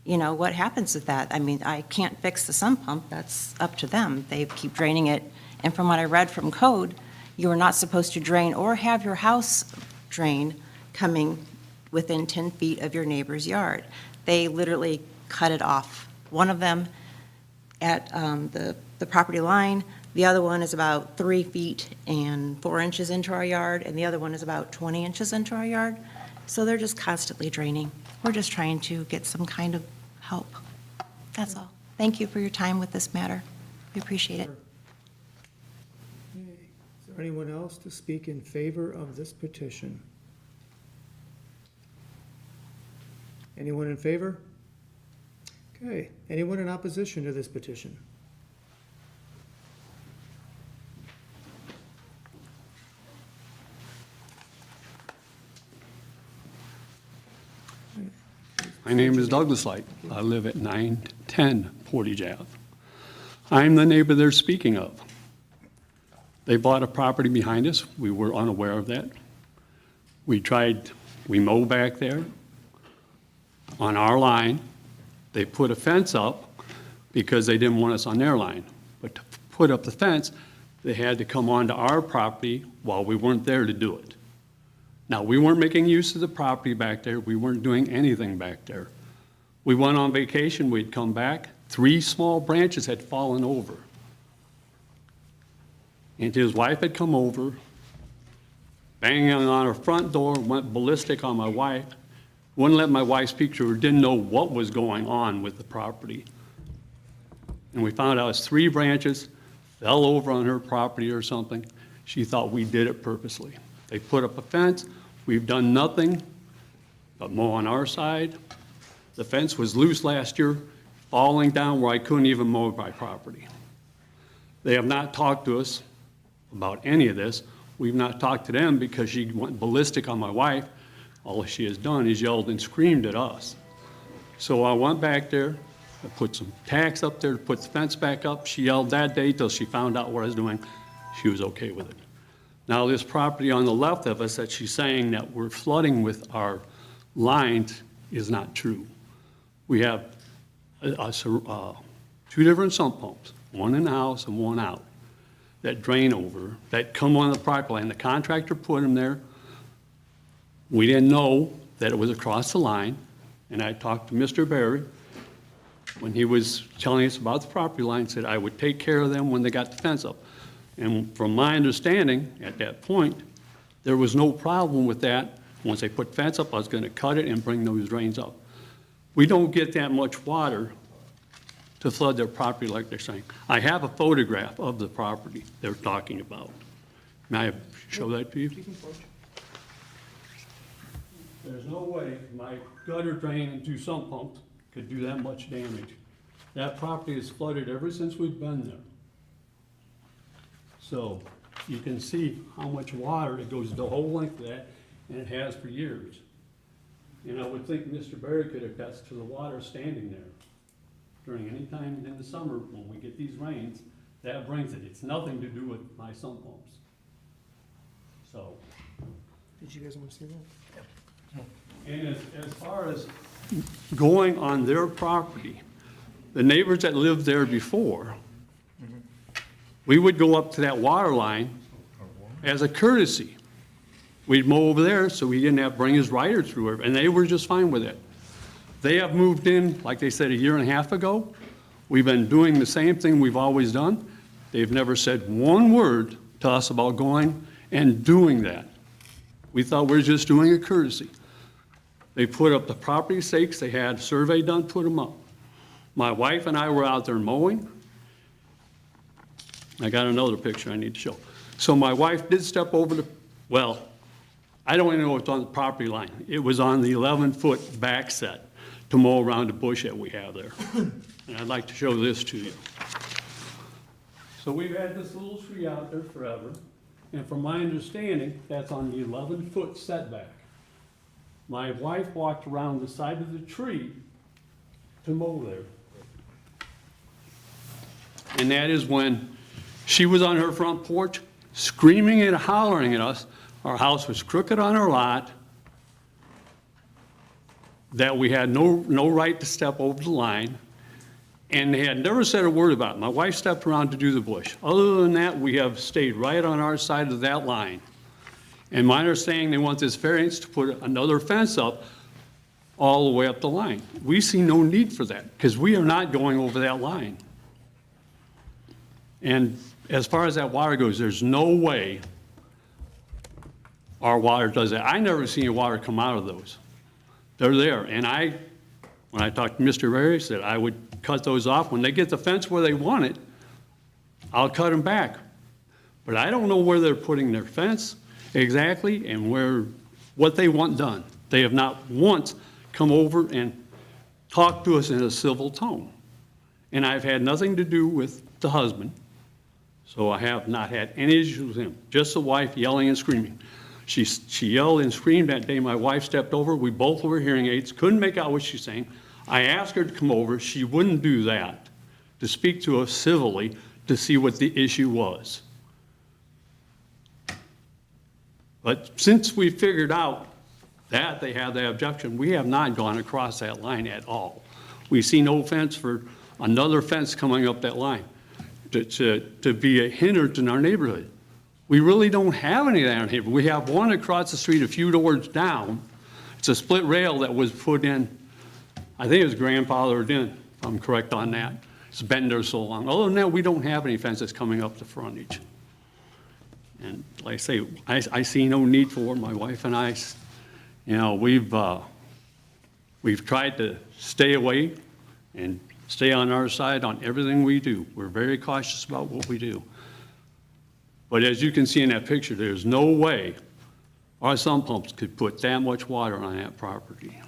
What happens with that? I mean, I can't fix the sump pump, that's up to them. They keep draining it. And from what I read from code, you are not supposed to drain or have your house drain coming within 10 feet of your neighbor's yard. They literally cut it off. One of them at the property line, the other one is about 3 feet and 4 inches into our yard, and the other one is about 20 inches into our yard. So they're just constantly draining. We're just trying to get some kind of help. That's all. Thank you for your time with this matter. We appreciate it.
Okay. Is there anyone else to speak in favor of this petition? Anyone in favor? Okay. Anyone in opposition to this petition?
My name is Douglas Light. I live at 910 Portage Ave. I'm the neighbor they're speaking of. They bought a property behind us. We were unaware of that. We mow back there on our line. They put a fence up because they didn't want us on their line. But to put up the fence, they had to come onto our property while we weren't there to do it. Now, we weren't making use of the property back there. We weren't doing anything back there. We went on vacation, we'd come back, 3 small branches had fallen over. And his wife had come over, banging on her front door, went ballistic on my wife, wouldn't let my wife speak to her, didn't know what was going on with the property. And we found out it's 3 branches fell over on her property or something. She thought we did it purposely. They put up a fence. We've done nothing but mow on our side. The fence was loose last year, falling down where I couldn't even mow my property. They have not talked to us about any of this. We've not talked to them because she went ballistic on my wife. All she has done is yelled and screamed at us. So I went back there, I put some tacks up there to put the fence back up. She yelled that day till she found out what I was doing. She was okay with it. Now, this property on the left of us that she's saying that we're flooding with our lines is not true. We have 2 different sump pumps, one in the house and one out, that drain over, that come on the property line. The contractor put them there. We didn't know that it was across the line, and I talked to Mr. Berry when he was telling us about the property line, said I would take care of them when they got the fence up. And from my understanding, at that point, there was no problem with that. Once they put fence up, I was going to cut it and bring those drains up. We don't get that much water to flood their property like they're saying. I have a photograph of the property they're talking about. May I show that to you? There's no way my gutter drain and 2 sump pumps could do that much damage. That property is flooded ever since we've been there. So you can see how much water, it goes the whole length of that, and it has for years. And I would think Mr. Berry could attest to the water standing there during any time in the summer when we get these rains. That brings it. It's nothing to do with my sump pumps. So.
Did you guys want to see that?
And as far as going on their property, the neighbors that lived there before, we would go up to that water line as a courtesy. We'd mow over there so he didn't have to bring his rider through it, and they were just fine with it. They have moved in, like they said, 1.5 years ago. We've been doing the same thing we've always done. They've never said one word to us about going and doing that. We thought we were just doing a courtesy. They put up the property stakes, they had a survey done, put them up. My wife and I were out there mowing. I got another picture I need to show. So my wife did step over the, well, I don't even know what's on the property line. It was on the 11-foot back set to mow around the bush that we have there. And I'd like to show this to you. So we've had this little tree out there forever, and from my understanding, that's on the 11-foot setback. My wife walked around the side of the tree to mow there. And that is when she was on her front porch screaming and hollering at us. Our house was crooked on our lot, that we had no right to step over the line, and they had never said a word about it. My wife stepped around to do the bush. Other than that, we have stayed right on our side of that line. And my understanding, they want this variance to put another fence up all the way up the line. We see no need for that, because we are not going over that line. And as far as that water goes, there's no way our water does that. I never seen water come out of those. They're there, and when I talked to Mr. Berry, I said I would cut those off. When they get the fence where they want it, I'll cut them back. But I don't know where they're putting their fence exactly and what they want done. They have not once come over and talked to us in a civil tone. And I've had nothing to do with the husband, so I have not had any issues with him, just the wife yelling and screaming. She yelled and screamed that day. My wife stepped over. We both wore hearing aids, couldn't make out what she's saying. I asked her to come over. She wouldn't do that, to speak to us civilly to see what the issue was. But since we figured out that they had the objection, we have not gone across that line at all. We see no fence for another fence coming up that line to be a hindrance in our neighborhood. We really don't have any of that in here. We have one across the street a few doors down. It's a split rail that was put in, I think it was grandfathered in, if I'm correct on that. It's been there so long. Other than that, we don't have any fences coming up the frontage. And like I say, I see no need for it. My wife and I, we've tried to stay away and stay on our side on everything we do. We're very cautious about what we do. But as you can see in that picture, there's no way our sump pumps could put that much water on that property.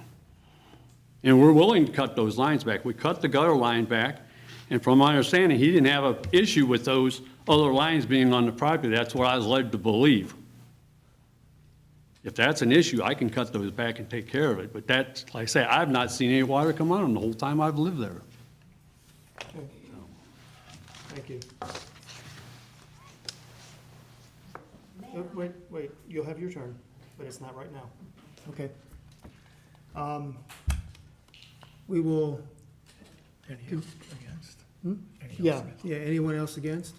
And we're willing to cut those lines back. We cut the gutter line back, and from my understanding, he didn't have an issue with those other lines being on the property. That's what I was led to believe. If that's an issue, I can cut those back and take care of it. But that's, like I say, I've not seen any water come on them the whole time I've lived there.
Thank you. Wait, you'll have your turn, but it's not right now. Okay. We will.
Any against?
Hmm?
Any else
Yeah, anyone else against?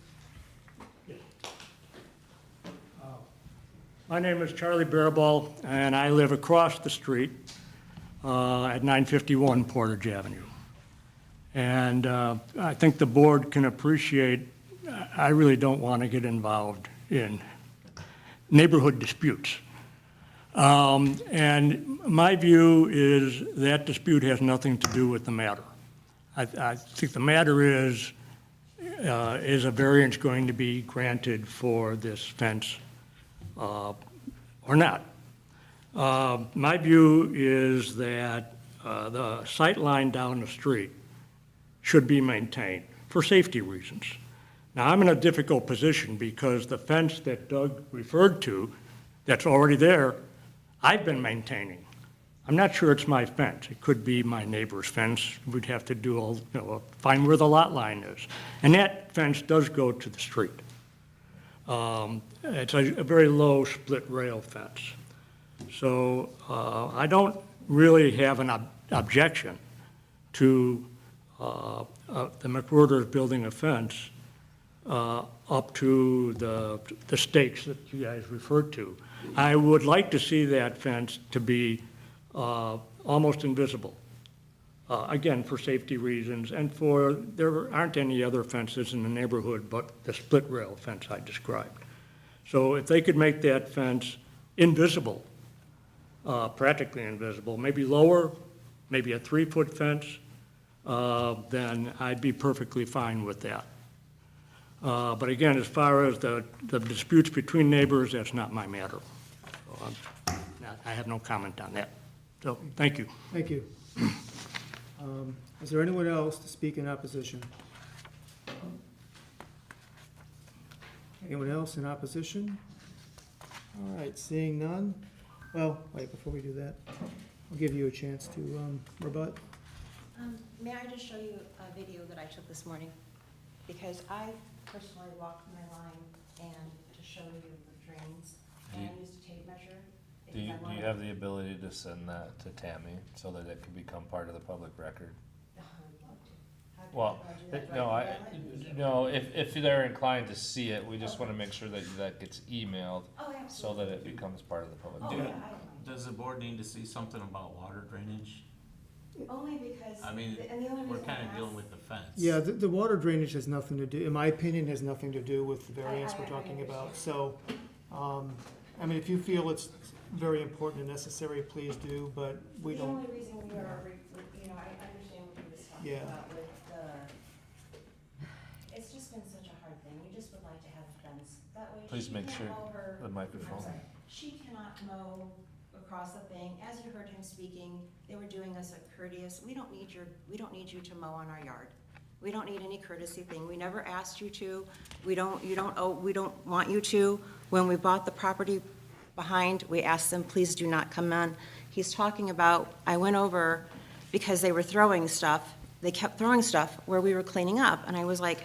My name is Charlie Barabal, and I live across the street at 951 Portage Avenue. And I think the board can appreciate, I really don't want to get involved in neighborhood disputes. And my view is that dispute has nothing to do with the matter. I think the matter is a variance going to be granted for this fence or not? My view is that the sight line down the street should be maintained for safety reasons. Now, I'm in a difficult position because the fence that Doug referred to, that's already there, I've been maintaining. I'm not sure it's my fence. It could be my neighbor's fence. We'd have to do, find where the lot line is. And that fence does go to the street. It's a very low split rail fence. So I don't really have an objection to the McWhorters building a fence up to the stakes that you guys referred to. I would like to see that fence to be almost invisible. Again, for safety reasons, and there aren't any other fences in the neighborhood but the split rail fence I described. So if they could make that fence invisible, practically invisible, maybe lower, maybe a 3-foot fence, then I'd be perfectly fine with that. But again, as far as the disputes between neighbors, that's not my matter. So I have no comment on that. So, thank you.
Thank you. Is there anyone else to speak in opposition? Anyone else in opposition? All right, seeing none. Well, wait, before we do that, I'll give you a chance to rebut.
May I just show you a video that I took this morning? Because I personally walked my line and to show you the drains, and I used a tape measure.
Do you have the ability to send that to Tammy so that it can become part of the public record? Well, no, if they're inclined to see it, we just want to make sure that that gets emailed so that it becomes part of the public.
Does the board need to see something about water drainage?
Only because,
I mean,
and the only
we're
reason
kind
I
of dealing
asked-
with the fence.
Yeah, the water drainage has nothing to do, in my opinion, has nothing to do with the variance we're talking about. So, I mean, if you feel it's very important and necessary, please do, but we don't.
The only reason we are, I understand what you was talking
Yeah.
about with it's just been such a hard thing. We just would like to have a fence. That way
Please
she
make
can't
sure
mow her.
the microphone.
I'm sorry. She cannot mow across the thing. As you heard him speaking, they were doing us a courteous, we don't need you to mow on our yard. We don't need any courtesy thing. We never asked you to. We don't want you to. When we bought the property behind, we asked them, please do not come in. He's talking about, I went over because they were throwing stuff. They kept throwing stuff where we were cleaning up, and I was like,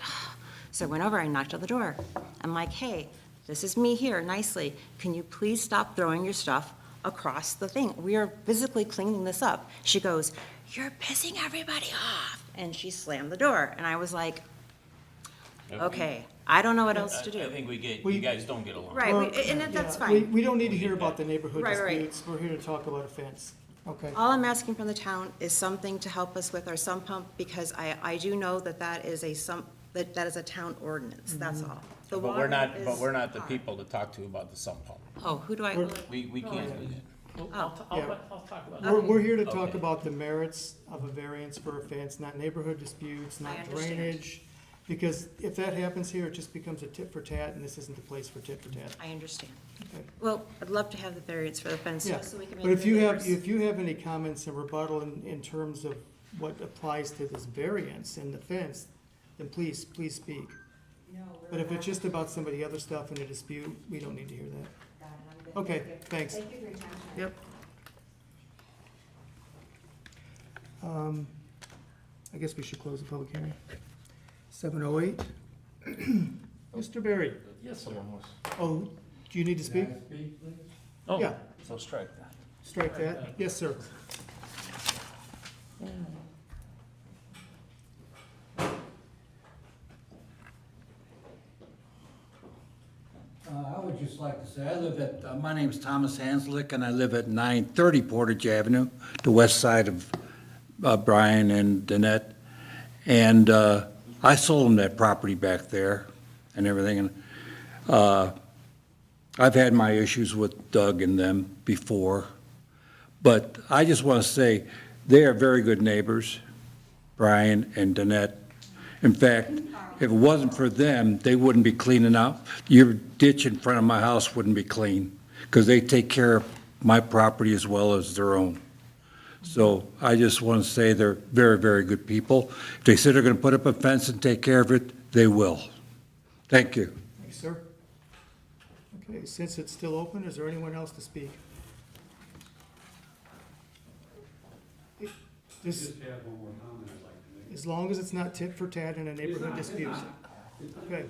so I went over, I knocked on the door. I'm like, hey, this is me here, nicely. Can you please stop throwing your stuff across the thing? We are physically cleaning this up. She goes, you're pissing everybody off. And she slammed the door, and I was like, okay, I don't know what else to do.
I think you guys don't get along.
Right, and that's fine.
We don't need to hear about the neighborhood
Right, right.
disputes. We're here to talk about a fence. Okay.
All I'm asking from the town is something to help us with our sump pump, because I do know that is a town ordinance, that's all. The
But
water
we're not the
hard.
people to talk to about the sump pump.
Oh, who do I?
We can't do that.
Oh,
I'll talk about that.
We're here to talk
Okay.
about the merits of a variance for a fence, not neighborhood disputes, not
I understand.
drainage. Because if that happens here, it just becomes a tit for tat, and this isn't the place for tit for tat.
I understand.
Okay.
Well, I'd love to have the variance for the fence,
Yeah,
just so we can make
but if
the
you have,
neighbors-
if you have any comments in rebuttal in terms of what applies to this variance and the fence, then please speak.
No, we're
But if
not.
it's just about somebody other stuff in a dispute, we don't need to hear that.
Got it, I'm good.
Okay,
Thank you.
thanks.
Thank you for your time tonight.
Yep. I guess we should close the public hearing. 7:08. Mr. Berry,
Yes, someone was.
oh, do you need to speak?
Oh,
Yeah.
so strike that.
Strike that? Yes, sir.
I would just like to say, I live at, my name's Thomas Hanslick, and I live at 930 Portage Avenue, the west side of Brian and Danette. And I sold them that property back there and everything. And I've had my issues with Doug and them before. But I just want to say, they are very good neighbors. Brian and Danette. In fact, if it wasn't for them, they wouldn't be cleaning out. Your ditch in front of my house wouldn't be clean, because they take care of my property as well as their own. So I just want to say they're very, very good people. If they say they're going to put up a fence and take care of it, they will. Thank you.
Thanks, sir. Okay, since it's still open, is there anyone else to speak? This, as long as it's not tit for tat in a neighborhood dispute. Okay.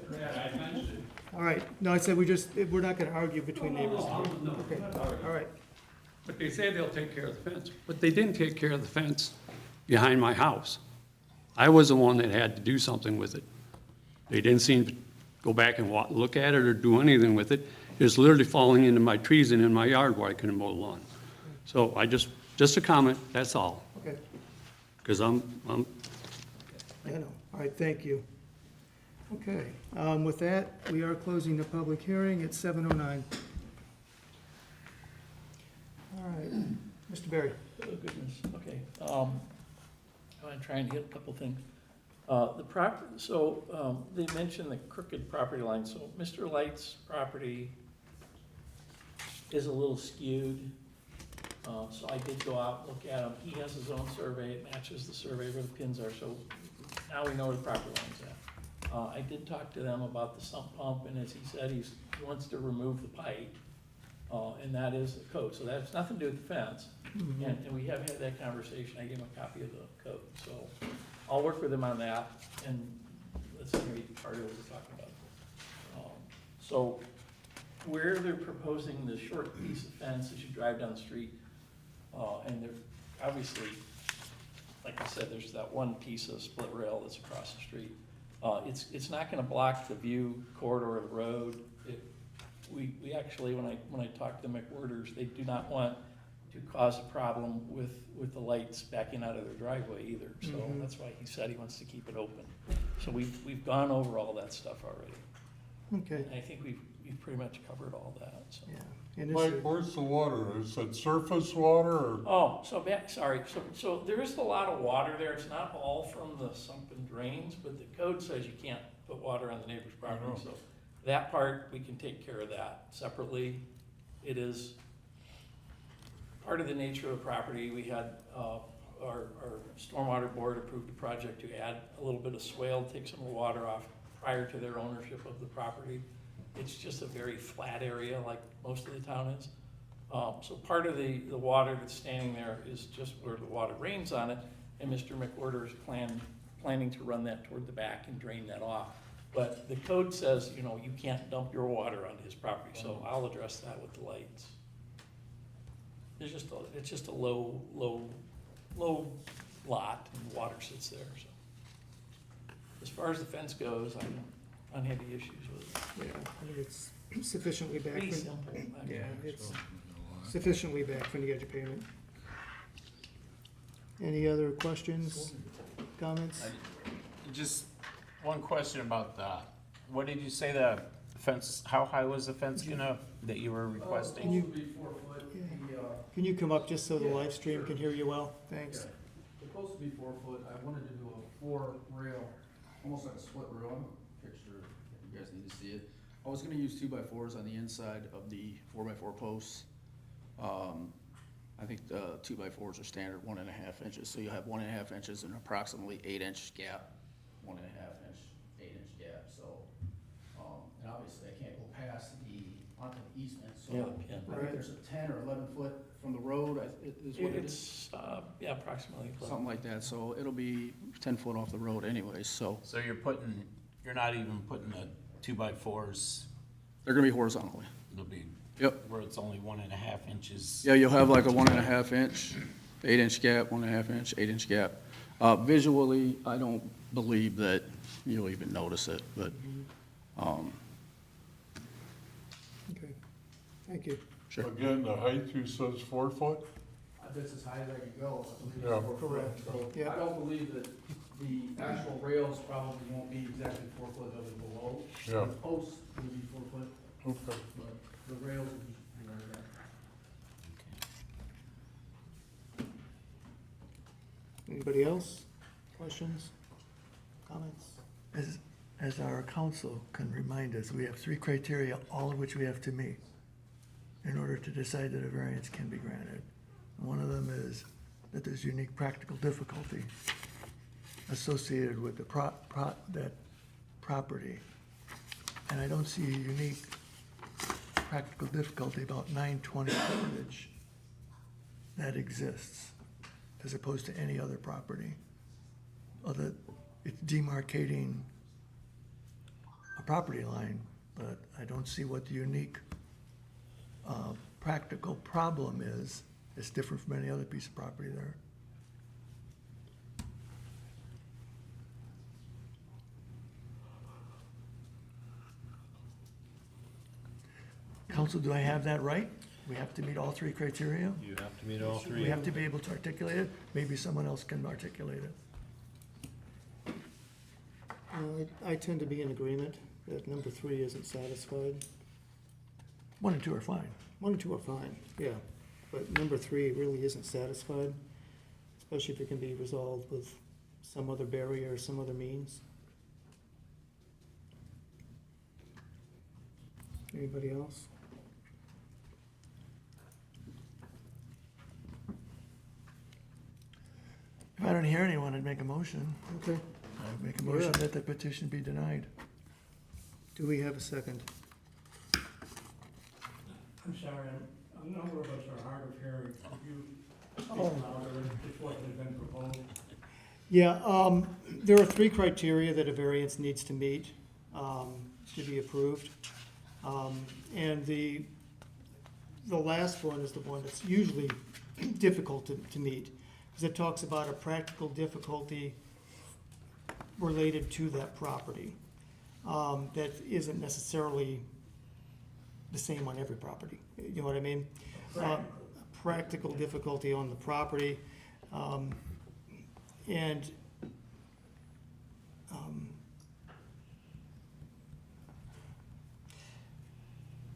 All right. No, I said we're not gonna argue between neighbors. Okay, all right.
But they say they'll take care of the fence, but they didn't take care of the fence behind my house. I was the one that had to do something with it. They didn't seem to go back and look at it or do anything with it. It's literally falling into my trees and in my yard where I couldn't mow the lawn. So I just a comment, that's all.
Okay.
Because I'm
I know. All right, thank you. Okay, with that, we are closing the public hearing at 7:09. All right, Mr. Berry.
Oh, goodness, okay. I want to try and hit a couple things. They mentioned the crooked property line, so Mr. Light's property is a little skewed. So I did go out and look at him. He has his own survey, it matches the survey where the pins are, so now we know where the property line's at. I did talk to them about the sump pump, and as he said, he wants to remove the pipe, and that is the code, so that's nothing to do with the fence. And we have had that conversation, I gave him a copy of the code, so I'll work with him on that, and that's gonna be part of what we're talking about. So where they're proposing the short piece of fence as you drive down the street, and they're obviously, like I said, there's that one piece of split rail that's across the street. It's not gonna block the view corridor of the road. We actually, when I talked to McWhorters, they do not want to cause a problem with the lights backing out of their driveway either. So that's why he said he wants to keep it open. So we've gone over all that stuff already.
Okay.
And I think we've pretty much covered all that, so.
Yeah. And
Mike,
this,
where's the water? Is it surface water or?
Oh, so there is a lot of water there, it's not all from the sunken drains, but the code says you can't put water on the neighbor's property, so that part, we can take care of that separately. It is part of the nature of the property. We had, our stormwater board approved a project to add a little bit of swale, take some of the water off prior to their ownership of the property. It's just a very flat area like most of the town is. So part of the water that's standing there is just where the water rains on it, and Mr. McWhorter is planning to run that toward the back and drain that off. But the code says, you can't dump your water onto his property, so I'll address that with the lights. It's just a low lot, and the water sits there, so. As far as the fence goes, I don't have any issues with it.
yeah, I think it's sufficiently back.
Pretty
from-
simple.
Yeah, it's sufficiently back from the edge of pavement. Any other questions, comments?
Just one question about what did you say the fence, how high was the fence that you were requesting?
Can you come up just so the live stream can hear you well? Thanks.
It's supposed to be 4 foot. I wanted to do a 4 rail, almost like a split rail. I'm a picture, if you guys need to see it. I was gonna use 2x4s on the inside of the 4x4 posts. I think the 2x4s are standard 1.5 inches, so you'll have 1.5 inches and approximately 8-inch gap, 1.5 inch, 8-inch gap, so. And obviously I can't go past onto the easement, so.
Yeah,
I think there's a 10 or 11 foot from the road, is what it is.
It's, approximately.
Something like that, so it'll be 10 foot off the road anyways, so.
So you're not even putting the 2x4s,
They're gonna be horizontally.
it'll be,
Yep.
where it's only 1.5 inches.
Yeah, you'll have like a 1.5 inch, 8-inch gap, 1.5 inch, 8-inch gap. Visually, I don't believe that you'll even notice it, but,
Okay, thank you.
sure.
Again, the height you says 4 foot?
That's as high as I can go.
Yeah.
Correct. Yeah.
I don't believe that the actual rails probably won't be exactly 4 foot of it below.
Yeah.
The posts will be 4 foot,
Okay.
but the rails will be right there.
Anybody else? Questions? Comments?
As our council can remind us, we have 3 criteria, all of which we have to meet in order to decide that a variance can be granted. One of them is that there's unique practical difficulty associated with that property. And I don't see a unique practical difficulty about 920 Portage that exists as opposed to any other property. Other, it's demarcating a property line, but I don't see what the unique practical problem is. It's different from any other piece of property there. Council, do I have that right? We have to meet all 3 criteria?
You have to meet all 3.
We have to be able to articulate it? Maybe someone else can articulate it.
I tend to be in agreement that number 3 isn't satisfied.
1 and 2 are fine.
1 and 2 are fine, yeah, but number 3 really isn't satisfied, especially if it can be resolved with some other barrier or some other means. Anybody else?
If I don't hear anyone, I'd make a motion.
Okay.
I'd make a motion that the petition be denied.
Do we have a second?
I'm sorry, a number of us are hard of hearing. Could you speak
Oh.
louder, just what has been proposed?
Yeah, there are 3 criteria that a variance needs to meet to be approved. And the last one is the one that's usually difficult to meet, because it talks about a practical difficulty related to that property that isn't necessarily the same on every property. You know what I mean? Practical difficulty on the property. And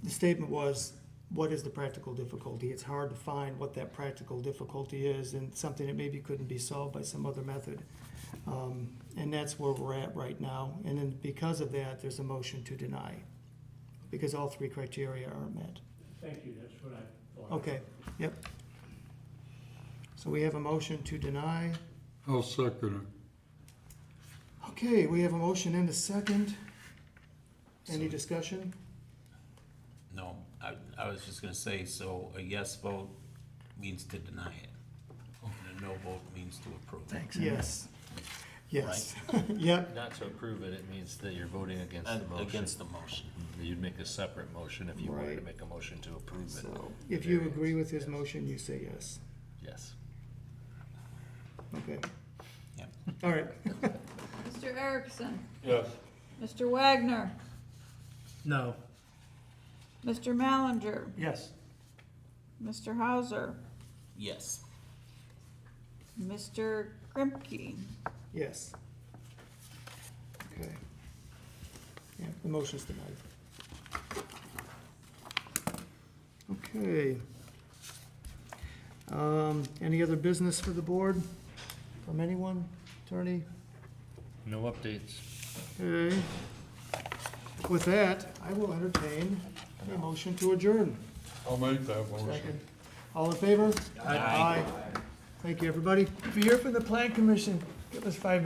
the statement was, what is the practical difficulty? It's hard to find what that practical difficulty is, and something that maybe couldn't be solved by some other method. And that's where we're at right now. And then because of that, there's a motion to deny, because all 3 criteria are met.
Thank you, that's what I thought.
Okay, yep. So we have a motion to deny.
I'll second it.
Okay, we have a motion and a second. Any discussion?
No, I was just gonna say, so a yes vote means to deny it, and a no vote means to approve.
Thanks.
Yes. Yes. Yep.
Not to approve it, it means that you're voting against the motion.
Against the motion.
You'd make a separate motion if you wanted to
Right.
make a motion to approve it.
So if you agree with his motion, you say yes.
Yes.
Okay.
Yeah.
All right.
Mr. Erickson?
Yes.
Mr. Wagner?
No.
Mr. Mallinger?
Yes.
Mr. Hauser?
Yes.
Mr. Grimke?
Yes. Okay. Yeah, the motion's denied. Okay. Any other business for the board from anyone? Attorney?
No updates.
Okay. With that, I will entertain a motion to adjourn.
I'll make that motion.
Second. All in favor? Aye. Thank you, everybody.
If you're here for the plan commission, give us 5 minutes.